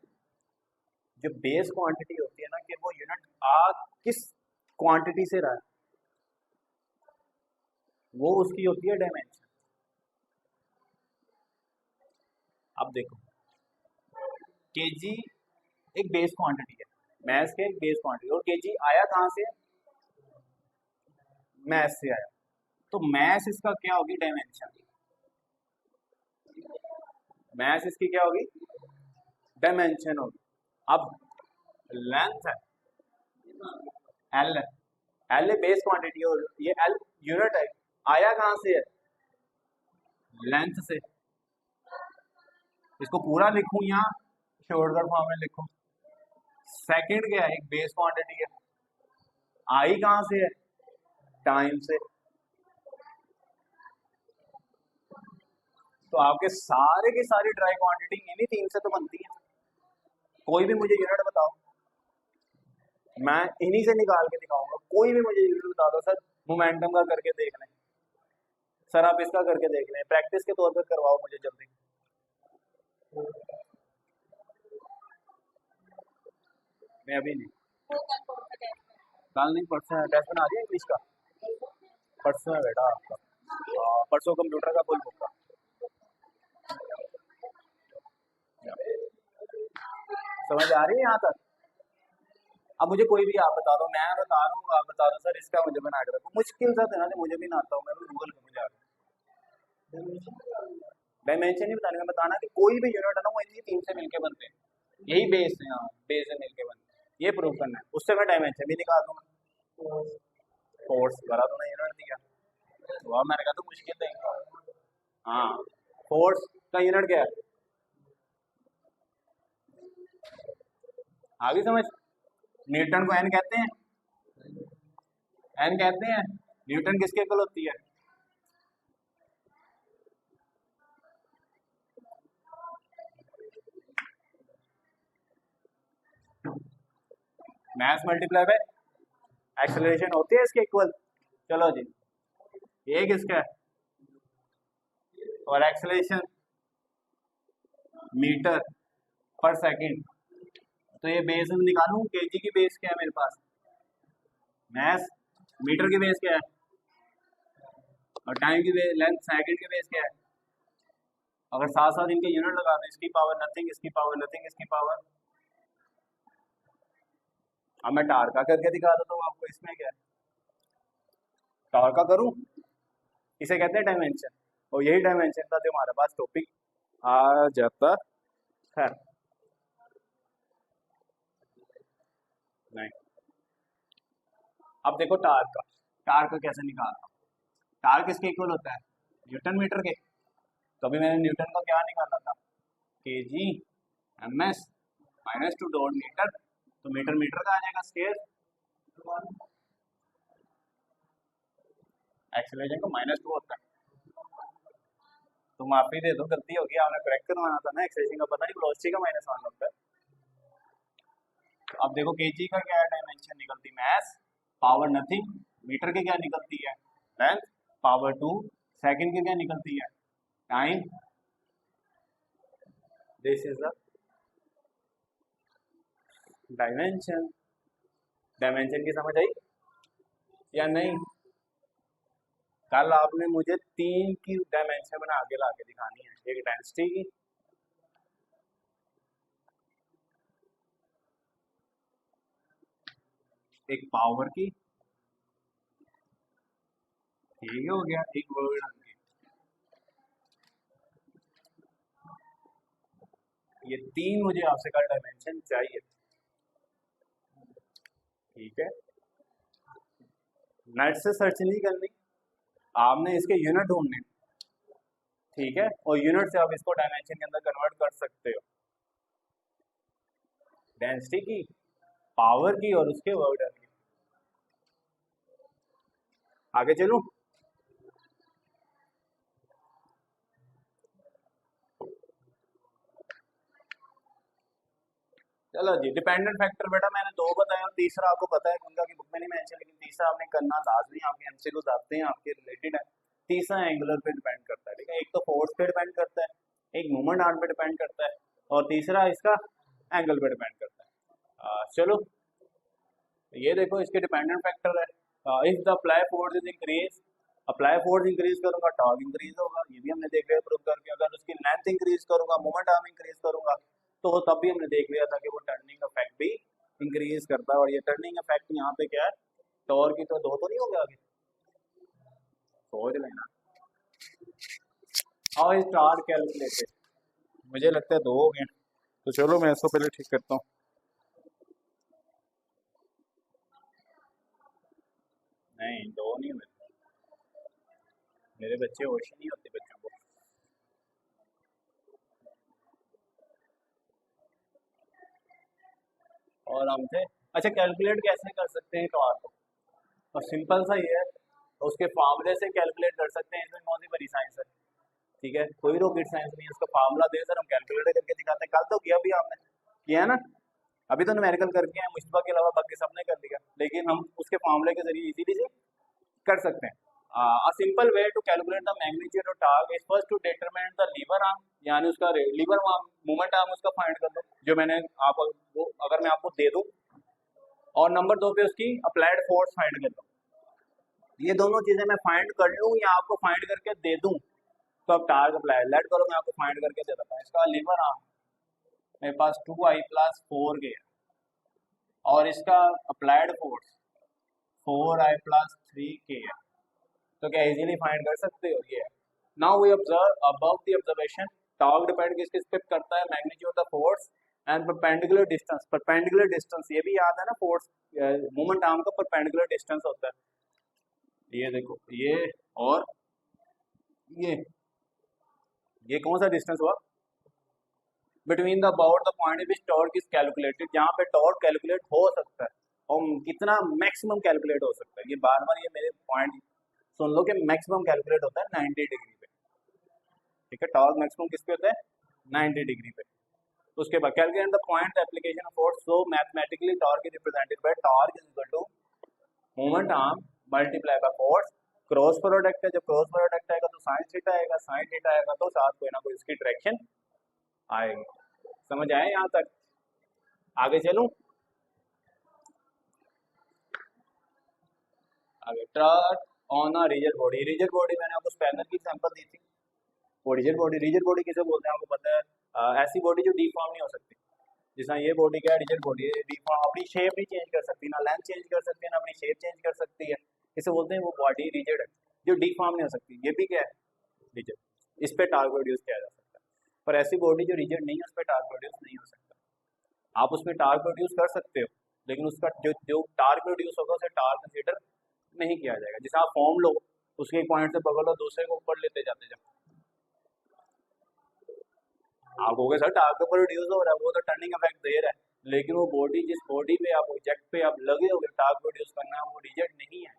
जो बेस क्वांटिटी होती है ना, कि वो यूनिट आ किस क्वांटिटी से रहा है, वो उसकी होती है डायमेंशन। अब देखो, केजी एक बेस क्वांटिटी है, मैथ के एक बेस क्वांटिटी, और केजी आया कहाँ से? मैथ से आया, तो मैथ इसका क्या होगी? डायमेंशन। मैथ इसकी क्या होगी? डायमेंशन होगी। अब लेंथ है एल, एल बेस क्वांटिटी और ये एल यूनिट है, आया कहाँ से है? लेंथ से। इसको पूरा लिखूं या शॉर्टकट फॉर्म में लिखूं? सेकंड क्या है? एक बेस क्वांटिटी है, आई कहाँ से है? टाइम से। तो आपके सारे की सारी ड्राई क्वांटिटी इन्हीं 3 से तो बनती है। कोई भी मुझे यूनिट बताओ, मैं इन्हीं से निकाल के दिखाऊंगा। कोई भी मुझे यूनिट बता दो सर, मोमेंटम का करके देख लें, सर आप इसका करके देख लें, प्रैक्टिस के तौर पर करवाओ मुझे जल्दी। मैं अभी नहीं, कल नहीं परसों टेस्ट बना दिया इंग्लिश का। परसों है बेटा आपका, परसों कंप्यूटर का फुल बुक का। समझ आ रही है यहाँ तक? अब मुझे कोई भी आप बता दो, मैं बता रहा हूँ, आप बता दो सर इसका मुझे बना के रखो। मुश्किल सा देना, मुझे भी ना आता हूँ, मैं भी गूगल पे मुझे आ गया। डायमेंशन नहीं बताने का, बताना कि कोई भी यूनिट है ना वो इन्हीं 3 से मिलके बनते हैं। यही बेस है, हाँ बेस है मिलके बन, ये प्रूव करना है, उससे मैं डायमेंशन भी निकाल दूंगा। फोर्स भरा तो नहीं यूनिट दिया, तो अब मैंने कहा तो मुश्किल है। हाँ, फोर्स का यूनिट क्या है, आगे समझ। न्यूटन को एन कहते हैं, एन कहते हैं। न्यूटन किसके इक्वल होती है, मास मल्टीप्लाई बाय एक्सेलरेशन होती है इसके इक्वल। चलो जी, ये किसका है, और एक्सेलरेशन मीटर पर सेकंड। तो ये बेस में निकालूं, केजी की बेस क्या है मेरे पास, मास, मीटर की बेस क्या है, और टाइम की बेस, लेंथ सेकंड की बेस क्या है। अगर साथ साथ इनके यूनिट लगा दो, इसकी पावर नथिंग, इसकी पावर नथिंग, इसकी पावर। अब मैं टार का करके दिखा देता हूँ आपको, इसमें क्या है, टार का करूँ, इसे कहते हैं डायमेंशन, और यही डायमेंशन था जो हमारे पास टॉपिक आ जाता है। नहीं, अब देखो टार का कैसे निकालना, टार किसके इक्वल होता है, न्यूटन मीटर के। तो अभी मैंने न्यूटन का क्या निकाला था, K G M S minus two dot meter, तो मीटर मीटर का आ जाएगा स्केयर, एक्सेलरेशन का माइनस टू होता है। तो माफी दे दो, गलती होगी, आपने करेक्ट करवाना था ना, एक्सेलरेशन का पता नहीं, वेलोसिटी का माइनस वन होता है। तो अब देखो केजी का क्या डायमेंशन निकलती, मैस पावर नथिंग, मीटर के क्या निकलती है, लेंथ पावर टू, सेकंड के क्या निकलती है, time. This is the dimension. Dimension की समझ आई या नहीं। कल आपने मुझे तीन की डायमेंशन बना के ला के दिखानी है, एक डेंसिटी की, एक पावर की, ठीक हो गया, एक वर्ड की। ये तीन मुझे आपसे कल डायमेंशन चाहिए, ठीक है। नेट से सर्च नहीं करनी, आपने इसके यूनिट ढूंढने, ठीक है, और यूनिट से आप इसको डायमेंशन के अंदर कन्वर्ट कर सकते हो, डेंसिटी की, पावर की, और उसके वर्ड की। आगे चलूं, चलो जी। डिपेंडेंट फैक्टर बेटा मैंने दो बताया, और तीसरा आपको पता है उनका की बुक में नहीं मेंशन, लेकिन तीसरा आपने करना लाजमी, आपके एमसीक्यूज आते हैं, आपके रिलेटेड है। तीसरा एंगुलर पे डिपेंड करता है, ठीक है, एक तो फोर्स पे डिपेंड करता है, एक मूवमेंट आर्म पे डिपेंड करता है, और तीसरा इसका एंगल पे डिपेंड करता है। चलो, ये देखो इसके डिपेंडेंट फैक्टर है, if the apply force is increase, apply force increase करूंगा टॉर्क इंक्रीज होगा, ये भी हमने देख लिया प्रूव करके। अगर उसकी लेंथ इंक्रीज करूंगा, मोमेंट आर्म इंक्रीज करूंगा, तो तब भी हमने देख लिया था कि वो टर्निंग इफेक्ट भी इंक्रीज करता है। और ये टर्निंग इफेक्ट यहाँ पे क्या है, टॉर्क की तो दो तो नहीं हो गया, आगे सोच लेना। और इस टार कैलकुलेटेड, मुझे लगता है दो हो गए, तो चलो मैं इसको पहले ठीक करता हूँ। नहीं, दो नहीं हुए, मेरे बच्चे होश ही नहीं होते बच्चों को। और हम थे, अच्छा कैलकुलेट कैसे कर सकते हैं टॉर्क को, और सिंपल सा ये है, उसके फार्मूले से कैलकुलेट कर सकते हैं, इसमें कौन सी बड़ी साइंस है, ठीक है, कोई रॉकेट साइंस नहीं है। उसका फार्मूला दे सर हम कैलकुलेट करके दिखाते हैं, कल तो किया भी आपने, किया है ना, अभी तो न्यूमेरिकल करके हैं, मुश्तबा के अलावा बाकी सबने कर लिया, लेकिन हम उसके फार्मूले के जरिए इजीली से कर सकते हैं। A simple way to calculate the magnitude of torque is first to determine the lever arm, यानी उसका लीवर आर्म मूवमेंट आर्म उसका फाइंड कर दो, जो मैंने आप वो अगर मैं आपको दे दूं, और नंबर दो पे उसकी अप्लाइड फोर्स फाइंड कर लो। ये दोनों चीजें मैं फाइंड कर लूं या आपको फाइंड करके दे दूं, तो अब टार्क अप्लाई लेट करो, मैं आपको फाइंड करके दे देता हूँ। इसका लीवर आर्म मेरे पास 2I+4 के है, और इसका अप्लाइड फोर्स 4I+3 के है, तो क्या इजीली फाइंड कर सकते हो, ये now we observe above the observation, torque depend किस किस पे करता है, magnitude of the force and perpendicular distance ये भी याद है ना, फोर्स मोमेंट आर्म का परपेंडिकुलर डिस्टेंस होता है। ये देखो ये, और ये ये कौन सा डिस्टेंस हुआ between the about the point which torque is calculated, जहाँ पे टॉर्क कैलकुलेट हो सकता है और कितना मैक्सिमम कैलकुलेट हो सकता है। ये बार बार ये मेरे पॉइंट सुन लो कि मैक्सिमम कैलकुलेट होता है 90 डिग्री पे, ठीक है। टॉर्क मैक्सिमम किस पे होता है 90 डिग्री पे। उसके बाद calculate the point application of force, so mathematically torque is represented by torque is equal to moment arm multiply by force. Cross product है, जब क्रॉस प्रोडक्ट आएगा तो साइन थीटा आएगा, साइन थीटा आएगा तो साथ कोई ना कोई इसकी डायरेक्शन आएगी। समझ आए यहाँ तक? आगे चलूं? आगे truck on a rigid body. Rigid body मैंने आपको स्पैनर की एग्जांपल दी थी। वो रिजिड बॉडी किसे बोलते हैं आपको पता है? ऐसी बॉडी जो डिफॉर्म नहीं हो सकती। जैसा ये बॉडी क्या है, रिजिड बॉडी है, डिफॉर्म अपनी शेप नहीं चेंज कर सकती, ना लेंथ चेंज कर सकती है, ना अपनी शेप चेंज कर सकती है। इसे बोलते हैं वो बॉडी रिजिड है, जो डिफॉर्म नहीं हो सकती। ये भी क्या है, रिजिड। इस पे टार्क प्रोड्यूस किया जा सकता है। पर ऐसी बॉडी जो रिजिड नहीं है उस पर टार्क प्रोड्यूस नहीं हो सकता। आप उसमें टार्क प्रोड्यूस कर सकते हो, लेकिन उसका जो टार्क प्रोड्यूस होगा उसे टार्क कंसीडर नहीं किया जाएगा। जैसे आप फॉर्म लो, उसके एक पॉइंट से पकड़ लो, दूसरे को ऊपर लेते जाते जाओ, आप कहोगे सर टार्क पे प्रोड्यूस हो रहा है, वो तो टर्निंग इफेक्ट दे रहा है, लेकिन वो बॉडी जिस बॉडी पे आप ऑब्जेक्ट पे आप लगे होगे टार्क प्रोड्यूस करना, वो रिजिड नहीं है,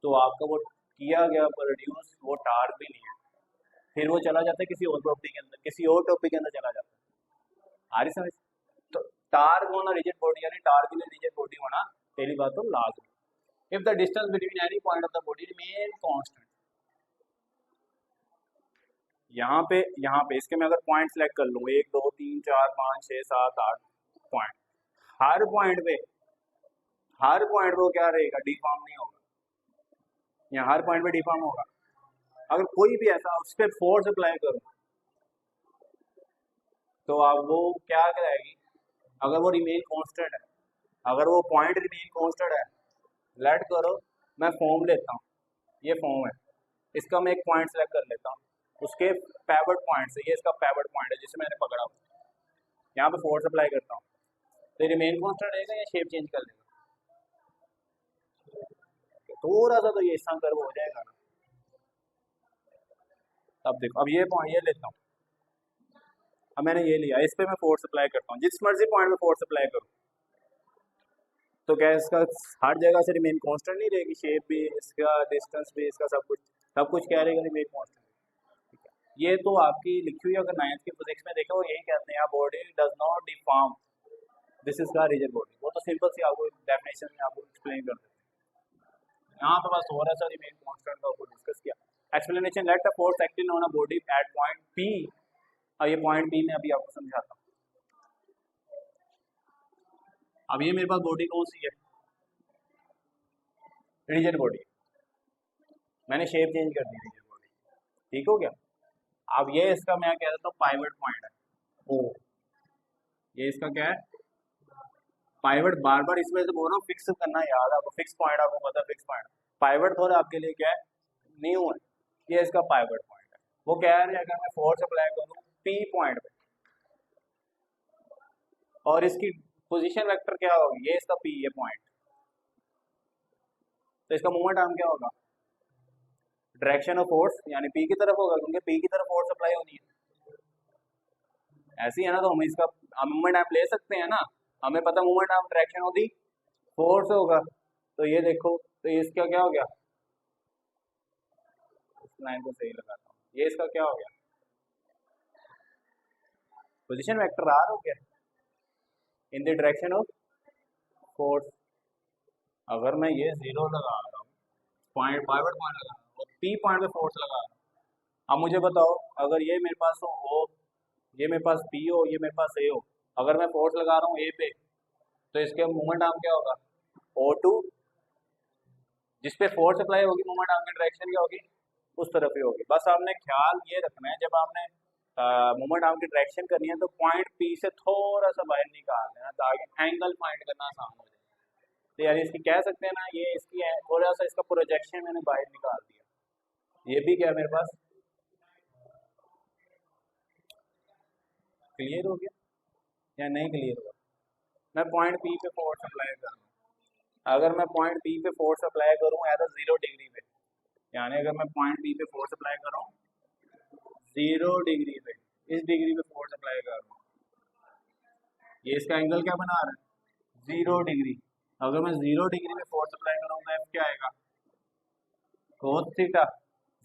तो आपका वो किया गया प्रोड्यूस वो टार्क भी नहीं है। फिर वो चला जाता है किसी और प्रॉपर्टी के अंदर, किसी और टॉपिक के अंदर चला जाता है। आ रही समझ? तो टार्क होना रिजिड बॉडी, यानी टार्क के लिए रिजिड बॉडी होना पहली बात तो लाजमी। If the distance between any point of the body remain constant, यहाँ पे इसके मैं अगर पॉइंट सेलेक्ट कर लूँ 1 2 3 4 5 6 7 8 पॉइंट, हर पॉइंट पे वो क्या रहेगा, डिफॉर्म नहीं होगा। यहाँ हर पॉइंट पे डिफॉर्म होगा। अगर कोई भी ऐसा उस पर फोर्स अप्लाई करूँ तो अब वो क्या कराएगी, अगर वो रिमेन कांस्टेंट है, अगर वो पॉइंट रिमेन कांस्टेंट है, लेट करो मैं फॉर्म लेता हूँ, ये फॉर्म है, इसका मैं एक पॉइंट सेलेक्ट कर लेता हूँ, उसके पैवर्ड पॉइंट से, ये इसका पैवर्ड पॉइंट है जिसे मैंने पकड़ा हुआ, यहाँ पे फोर्स अप्लाई करता हूँ, तो रिमेन कांस्टेंट रहेगा या शेप चेंज कर लेगा? थोड़ा सा तो ये इस तरह कर्व हो जाएगा ना। अब देखो, अब ये लेता हूँ, अब मैंने ये लिया, इस पे मैं फोर्स अप्लाई करता हूँ, जिस मर्जी पॉइंट पे फोर्स अप्लाई करूँ, तो क्या इसका हर जगह से रिमेन कांस्टेंट नहीं रहेगी, शेप भी, इसका डिस्टेंस भी, इसका सब कुछ क्या रहेगा, रिमेन कांस्टेंट। ये तो आपकी लिखी हुई, अगर 9th की फिजिक्स में देखो वो यही कहते हैं, body does not deform, this is the rigid body. वो तो सिंपल सी आपको डेफिनेशन में आपको एक्सप्लेन कर देते हैं। यहाँ पे बस थोड़ा सा रिमेन कांस्टेंट का आपको डिस्कस किया। Explanation, let the force acting on a body at point P. अब ये पॉइंट पी में अभी आपको समझाता हूँ। अब ये मेरे पास बॉडी कौन सी है, रिजिड बॉडी, मैंने शेप चेंज कर दी रिजिड बॉडी, ठीक हो गया। अब ये इसका मैं कह देता हूँ पाइवट पॉइंट है ओ, ये इसका क्या है, पाइवट। बार बार इसमें से बोल रहा हूँ, फिक्स करना याद है आपको, फिक्स पॉइंट आपको पता है, फिक्स पॉइंट। पाइवट थोड़ा आपके लिए क्या है, न्यू है। ये इसका पाइवट पॉइंट है। वो कह रहे हैं अगर मैं फोर्स अप्लाई करूँ पी पॉइंट पे, और इसकी पोजीशन वेक्टर क्या होगी, ये इसका पी, ये पॉइंट, तो इसका मूवमेंट आर्म क्या होगा, डायरेक्शन ऑफ फोर्स यानी पी की तरफ होगा, क्योंकि पी की तरफ फोर्स अप्लाई होनी है। ऐसी है ना, तो हम इसका मूवमेंट आर्म ले सकते हैं ना, हमें पता मूवमेंट आर्म डायरेक्शन होगी फोर्स होगा। तो ये देखो, तो इसका क्या हो गया, इस लाइन को सही लगाता हूँ, ये इसका क्या हो गया, पोजीशन वेक्टर आर हो गया in the direction of force. अगर मैं ये 0 लगा रहा हूँ, पॉइंट पाइवट पॉइंट लगा रहा हूँ और पी पॉइंट पे फोर्स लगा रहा हूँ, अब मुझे बताओ, अगर ये मेरे पास हो, ये मेरे पास पी हो, ये मेरे पास ए हो, अगर मैं फोर्स लगा रहा हूँ ए पे, तो इसके मूवमेंट आर्म क्या होगा, O2, जिस पे फोर्स अप्लाई होगी मूवमेंट आर्म की डायरेक्शन क्या होगी, उस तरफ ही होगी। बस आपने ख्याल ये रखना है, जब आपने मूवमेंट आर्म की डायरेक्शन करनी है तो पॉइंट पी से थोड़ा सा बाहर निकाल देना, ताकि एंगल फाइंड करना आसान हो जाए। तो यानी इसकी कह सकते हैं ना, ये इसकी थोड़ा सा इसका प्रोजेक्शन मैंने बाहर निकाल दिया। ये भी क्या मेरे पास क्लियर हो गया? या नहीं क्लियर हुआ? मैं पॉइंट पी पे फोर्स अप्लाई कर रहा हूँ। अगर मैं पॉइंट पी पे फोर्स अप्लाई करूँ एट 0 डिग्री पे, यानी अगर मैं पॉइंट पी पे फोर्स अप्लाई करूँ 0 डिग्री पे, इस डिग्री पे फोर्स अप्लाई कर रहा हूँ, ये इसका एंगल क्या बना रहा है? 0 डिग्री। अगर मैं 0 डिग्री पे फोर्स अप्लाई करूँगा एफ क्या आएगा? Cos theta.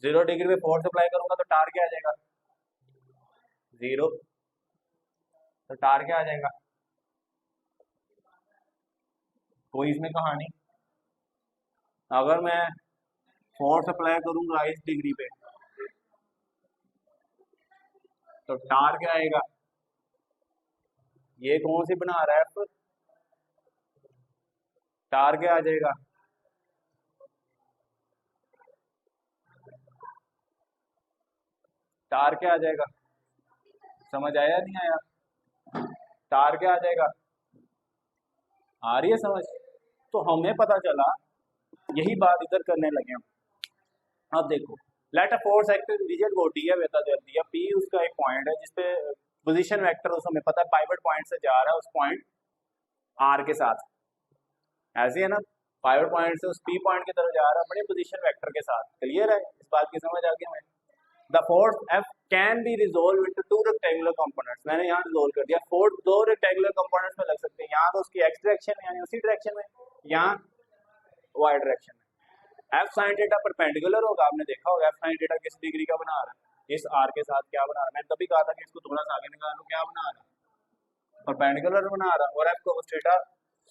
0 डिग्री पे फोर्स अप्लाई करूंगा तो टार क्या आ जाएगा? 0। तो टार क्या आ जाएगा? कोई इसमें कहानी। अगर मैं फोर्स अप्लाई करूंगा इस डिग्री पे तो टार क्या आएगा? ये कौन सी बना रहा है एफ? टार क्या आ जाएगा? टार क्या आ जाएगा? समझ आया नहीं आया? टार क्या आ जाएगा? आ रही है समझ? तो हमें पता चला, यही बात इधर करने लगे हम। अब देखो, let a force act region को डी है, बता देती है पी उसका एक पॉइंट है जिसपे पोजीशन वेक्टर उस हमें पता है पाइवट पॉइंट से जा रहा है उस पॉइंट आर के साथ, ऐसे है ना? पाइवट पॉइंट से उस पी पॉइंट की तरफ जा रहा है बड़े पोजीशन वेक्टर के साथ। क्लियर है? इस बात की समझ आ गई हमें? The force F can be resolve into two rectangular components. मैंने यहाँ रिजोल्व कर दिया। फोर्स दो रेक्टेंगुलर कंपोनेंट्स में लग सकते हैं, यहाँ तो उसकी एक्स डायरेक्शन में यानी उसी डायरेक्शन में, यहाँ वाई डायरेक्शन में। एफ साइन थीटा परपेंडिकुलर होगा, आपने देखा होगा एफ साइन थीटा किस डिग्री का बना रहा है? इस आर के साथ क्या बना रहा है? मैंने तभी कहा था कि इसको थोड़ा सा आगे निकालो, क्या बना रहा है? परपेंडिकुलर बना रहा है। और F cos theta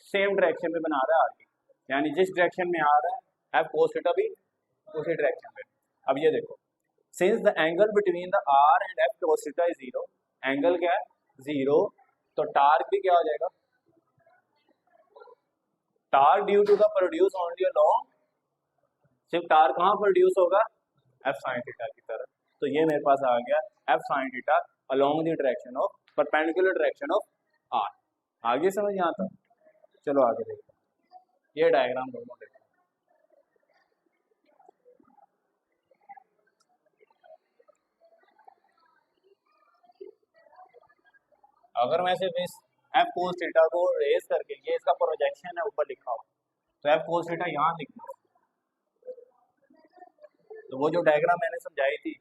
same direction में बना रहा है आर की, यानी जिस डायरेक्शन में आ रहा है एफ कोस थीटा भी उसी डायरेक्शन में। अब ये देखो, since the angle between the R and F cos theta is 0, angle क्या है? 0, तो टार्क भी क्या हो जाएगा? Torque due to the produce only along, सिर्फ टार्क कहाँ प्रोड्यूस होगा? एफ साइन थीटा की तरफ। तो ये मेरे पास आ गया F sine theta along the direction of perpendicular direction of R. आगे समझ यहाँ तक? चलो आगे देखते हैं, ये डायग्राम दोनों देखो। अगर मैं सिर्फ इस एफ कोस थीटा को रेस करके, ये इसका प्रोजेक्शन है ऊपर लिखा हुआ, तो एफ कोस थीटा यहाँ लिख दूँ, तो वो जो डायग्राम मैंने समझाई थी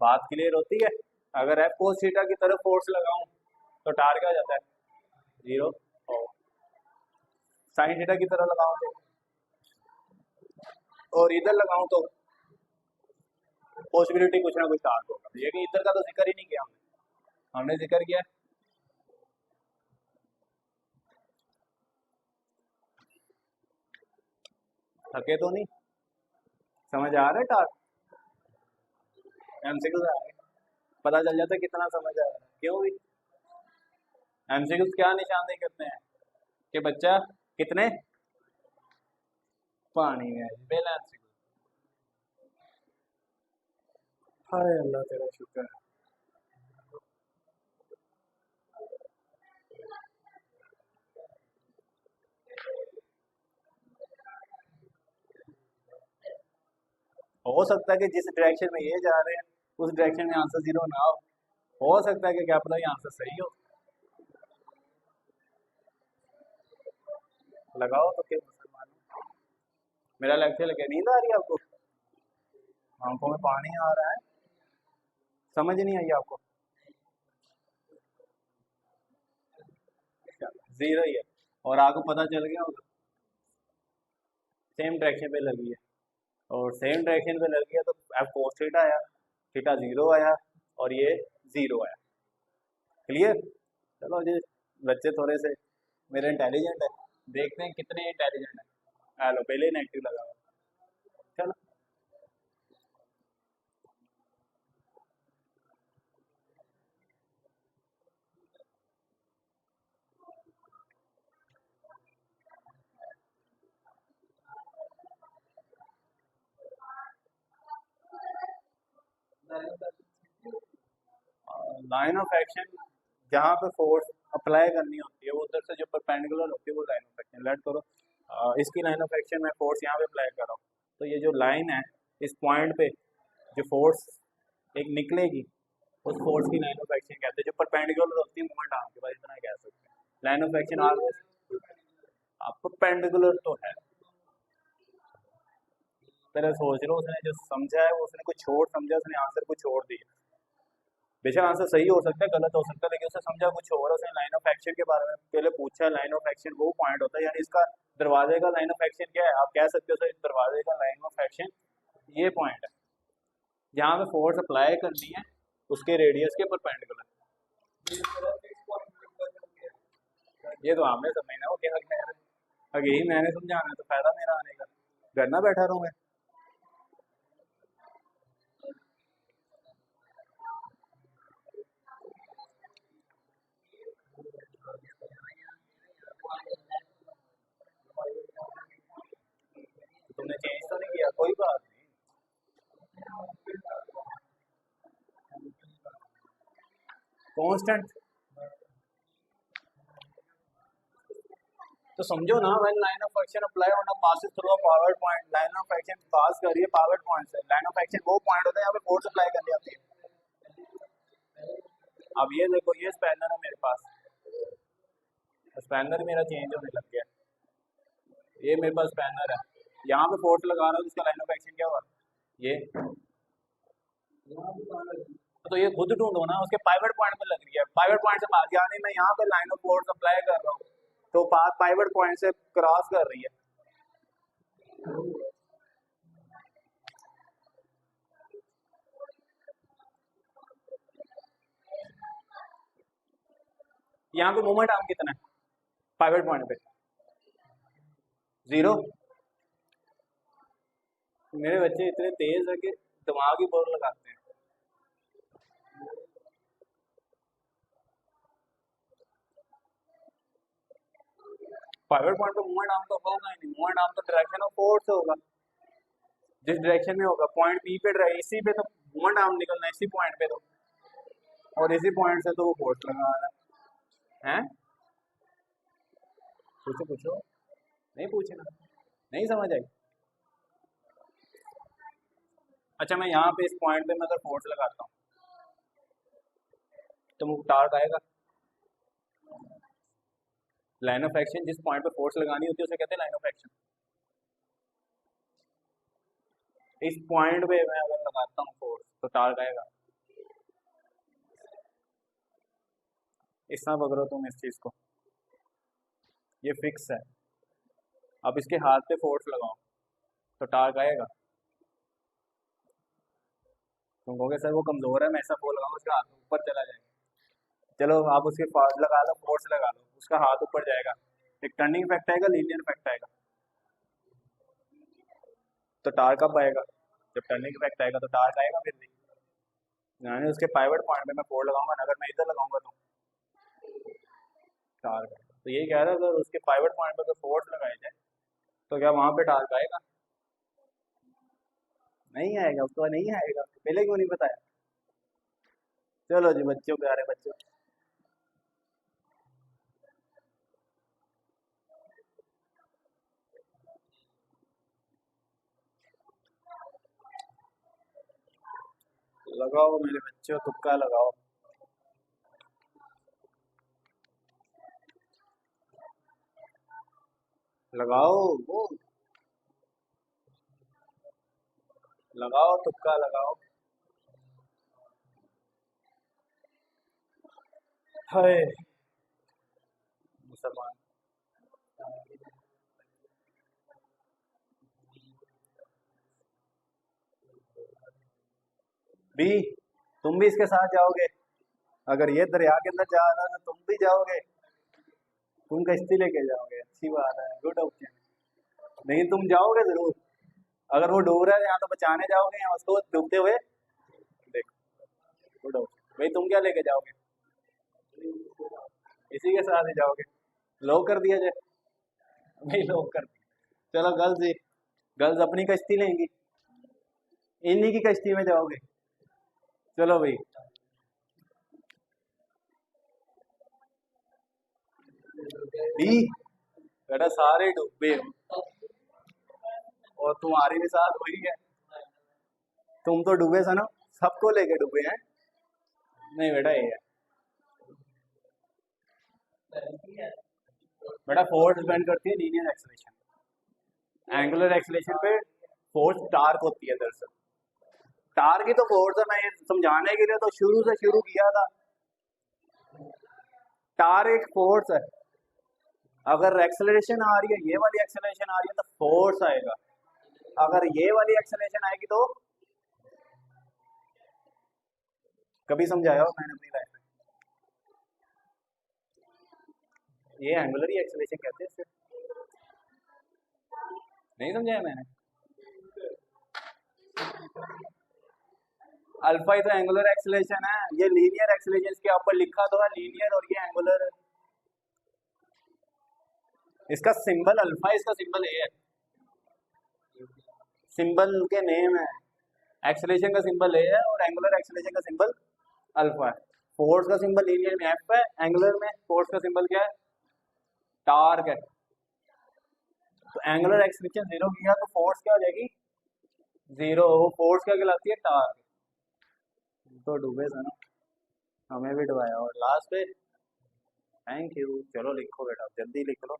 बात क्लियर होती है? अगर एफ कोस थीटा की तरफ फोर्स लगाऊं तो टार क्या हो जाता है? 0। और साइन थीटा की तरफ लगाऊं तो, और इधर लगाऊं तो पॉसिबिलिटी कुछ ना कुछ टार्क होगा। लेकिन इधर का तो जिक्र ही नहीं किया हमने जिक्र किया थके तो नहीं? समझ आ रहा है टार्क? एमसीक्यू आ रहे, पता चल जाता है कितना समझ आ रहा है। क्यों भी एमसीक्यू क्या निशानदेही करते हैं कि बच्चा कितने पानी में है, पहला एमसीक्यू। हाय अल्लाह तेरा शुक्र है। हो सकता है कि जिस डायरेक्शन में ये जा रहे हैं उस डायरेक्शन में आंसर 0 ना हो सकता है कि क्या पता ये आंसर सही हो। लगाओ तो क्या मुसलमान। मेरा लेक्चर लगे, नींद आ रही है आपको? आंखों में पानी आ रहा है, समझ नहीं आई आपको? 0 ही है। और आपको पता चल गया होगा सेम डायरेक्शन पे लगी है, और सेम डायरेक्शन पे लगी है तो एफ कोस थीटा आया, थीटा 0 आया और ये 0 आया। क्लियर? चलो जी, बच्चे थोड़े से मेरे इंटेलिजेंट है, देखते हैं कितने इंटेलिजेंट है। हेलो, पहले नेगेटिव लगा हुआ। चलो लाइन ऑफ एक्शन, जहाँ पे फोर्स अप्लाई करनी होती है वो उधर से जो परपेंडिकुलर होती है वो लाइन ऑफ एक्शन। लेट करो इसकी लाइन ऑफ एक्शन में फोर्स यहाँ पे अप्लाई कर रहा हूँ, तो ये जो लाइन है इस पॉइंट पे जो फोर्स एक निकलेगी उस फोर्स की लाइन ऑफ एक्शन कहते हैं जो परपेंडिकुलर होती है मोमेंट आर्म के बाद, इतना कह सकते हैं। Line of action always perpendicular तो है। पहले सोच लो, उसने जो समझा है वो उसने कुछ छोड़ समझा, उसने आंसर कुछ छोड़ दिया। बेशक आंसर सही हो सकता है, गलत हो सकता है, लेकिन उसने समझा कुछ और। उसने लाइन ऑफ एक्शन के बारे में पहले पूछा। लाइन ऑफ एक्शन वो पॉइंट होता है, यानी इसका दरवाजे का लाइन ऑफ एक्शन क्या है, आप कह सकते हो सर दरवाजे का लाइन ऑफ एक्शन ये पॉइंट है जहाँ पे फोर्स अप्लाई करनी है उसके रेडियस के परपेंडिकुलर। ये तो आपने समझना, वो क्या है अगर यही मैंने समझाना है तो फायदा मेरा आने का, घर ना बैठा रहूँ मैं। तुमने चेंज तो नहीं किया, कोई बात नहीं, कांस्टेंट तो समझो ना। When line of action apply on a passes through a power point, line of action pass कर रही है पावर पॉइंट से। लाइन ऑफ एक्शन वो पॉइंट होता है यहाँ पे फोर्स अप्लाई करनी होती है। अब ये देखो, ये स्पैनर है मेरे पास, स्पैनर मेरा चेंज होने लग गया। ये मेरे पास स्पैनर है, यहाँ पे फोर्स लगा रहा हूँ, इसका लाइन ऑफ एक्शन क्या हुआ, ये तो ये खुद ढूंढो ना, उसके पाइवट पॉइंट पे लग रही है। पाइवट पॉइंट से बात, यानी मैं यहाँ पे लाइन ऑफ फोर्स अप्लाई कर रहा हूँ तो पाइवट पॉइंट से क्रॉस कर रही है। यहाँ पे मोमेंट आर्म कितना है पाइवट पॉइंट पे, 0। मेरे बच्चे इतने तेज है कि दिमाग ही बोर लगाते हैं। पाइवट पॉइंट पे मोमेंट आर्म तो होगा ही नहीं, मोमेंट आर्म तो डायरेक्शन ऑफ फोर्स होगा, जिस डायरेक्शन में होगा पॉइंट बी पे इसी पे तो मोमेंट आर्म निकलना है, इसी पॉइंट पे तो, और इसी पॉइंट से तो वो फोर्स लगा रहा है। पूछो पूछो, नहीं पूछना, नहीं समझ आई। अच्छा, मैं यहाँ पे इस पॉइंट पे मैं अगर फोर्स लगाता हूँ तो मुझे टार्क आएगा। लाइन ऑफ एक्शन जिस पॉइंट पे फोर्स लगानी होती है उसे कहते हैं लाइन ऑफ एक्शन। इस पॉइंट पे मैं अगर लगाता हूँ फोर्स तो टार्क आएगा। इस तरह पकड़ो तुम इस चीज को, ये फिक्स है। अब इसके हाथ पे फोर्स लगाओ तो टार्क आएगा। तुम कहोगे सर वो कमजोर है, मैं ऐसा फोर्स लगाऊंगा उसका हाथ ऊपर चला जाएगा। चलो आप उसके फोर्स लगा लो, फोर्स लगा लो, उसका हाथ ऊपर जाएगा, एक टर्निंग इफेक्ट आएगा, लीनियर इफेक्ट आएगा, तो टार्क कब आएगा, जब टर्निंग इफेक्ट आएगा तो टार्क आएगा फिर भी। यानी उसके पाइवट पॉइंट पे मैं फोर्स लगाऊंगा ना, अगर मैं इधर लगाऊंगा तो टार्क। तो यही कह रहा है अगर उसके पाइवट पॉइंट पे फोर्स लगाया जाए तो क्या वहां पे टार्क आएगा, नहीं आएगा। उसको नहीं आएगा, पहले क्यों नहीं बताया। चलो जी बच्चों, प्यारे बच्चों, लगाओ मेरे बच्चों, तुक्का लगाओ। लगाओ वो, लगाओ तुक्का लगाओ। हाय मुसलमान। भी तुम भी इसके साथ जाओगे, अगर ये दरिया के अंदर जा रहा तो तुम भी जाओगे, तुम कश्ती लेके जाओगे, अच्छी बात है, गुड ऑप्शन। नहीं तुम जाओगे जरूर, अगर वो डूब रहा है यहाँ तो बचाने जाओगे या उसको डूबते हुए देखो, गुड ऑप्शन। भाई तुम क्या लेके जाओगे, इसी के साथ ही जाओगे। लॉक कर दिया जाए, भाई लॉक कर दिया। चलो गर्ल्स जी, गर्ल्स अपनी कश्ती लेंगी, इन्हीं की कश्ती में जाओगे। चलो भाई, भी बेटा सारे डूबे हो और तुम्हारी भी साथ हुई है, तुम तो डूबे सनो, सबको लेके डूबे हैं। नहीं बेटा ये है। बेटा फोर्स डिपेंड करती है लीनियर एक्सेलरेशन। एंगुलर एक्सेलरेशन पे फोर्स टार्क होती है दरअसल। टार्क की तो फोर्स है, मैं ये समझाने के लिए तो शुरू से शुरू किया था। टार्क एक फोर्स है। अगर एक्सेलरेशन आ रही है, ये वाली एक्सेलरेशन आ रही है तो फोर्स आएगा। अगर ये वाली एक्सेलरेशन आएगी तो कभी समझाया हो मैंने अपनी लाइफ में, ये एंगुलर ही एक्सेलरेशन कहते हैं सिर्फ। नहीं समझाया मैंने। अल्फा ही तो एंगुलर एक्सेलरेशन है, ये लीनियर एक्सेलरेशन के ऊपर लिखा तो है लीनियर, और ये एंगुलर है। इसका सिंबल अल्फा, इसका सिंबल ए है। सिंबल के नेम है। एक्सेलरेशन का सिंबल ए है और एंगुलर एक्सेलरेशन का सिंबल अल्फा है। फोर्स का सिंबल लीनियर में एफ है, एंगुलर में फोर्स का सिंबल क्या है? टार्क है। तो एंगुलर एक्सेलरेशन जीरो किया तो फोर्स क्या हो जाएगी? जीरो। वो फोर्स क्या कहलाती है? टार्क। तो डूबे थे ना, हमें भी डुबाया। और लास्ट पे थैंक यू। चलो लिखो बेटा, जल्दी लिख लो।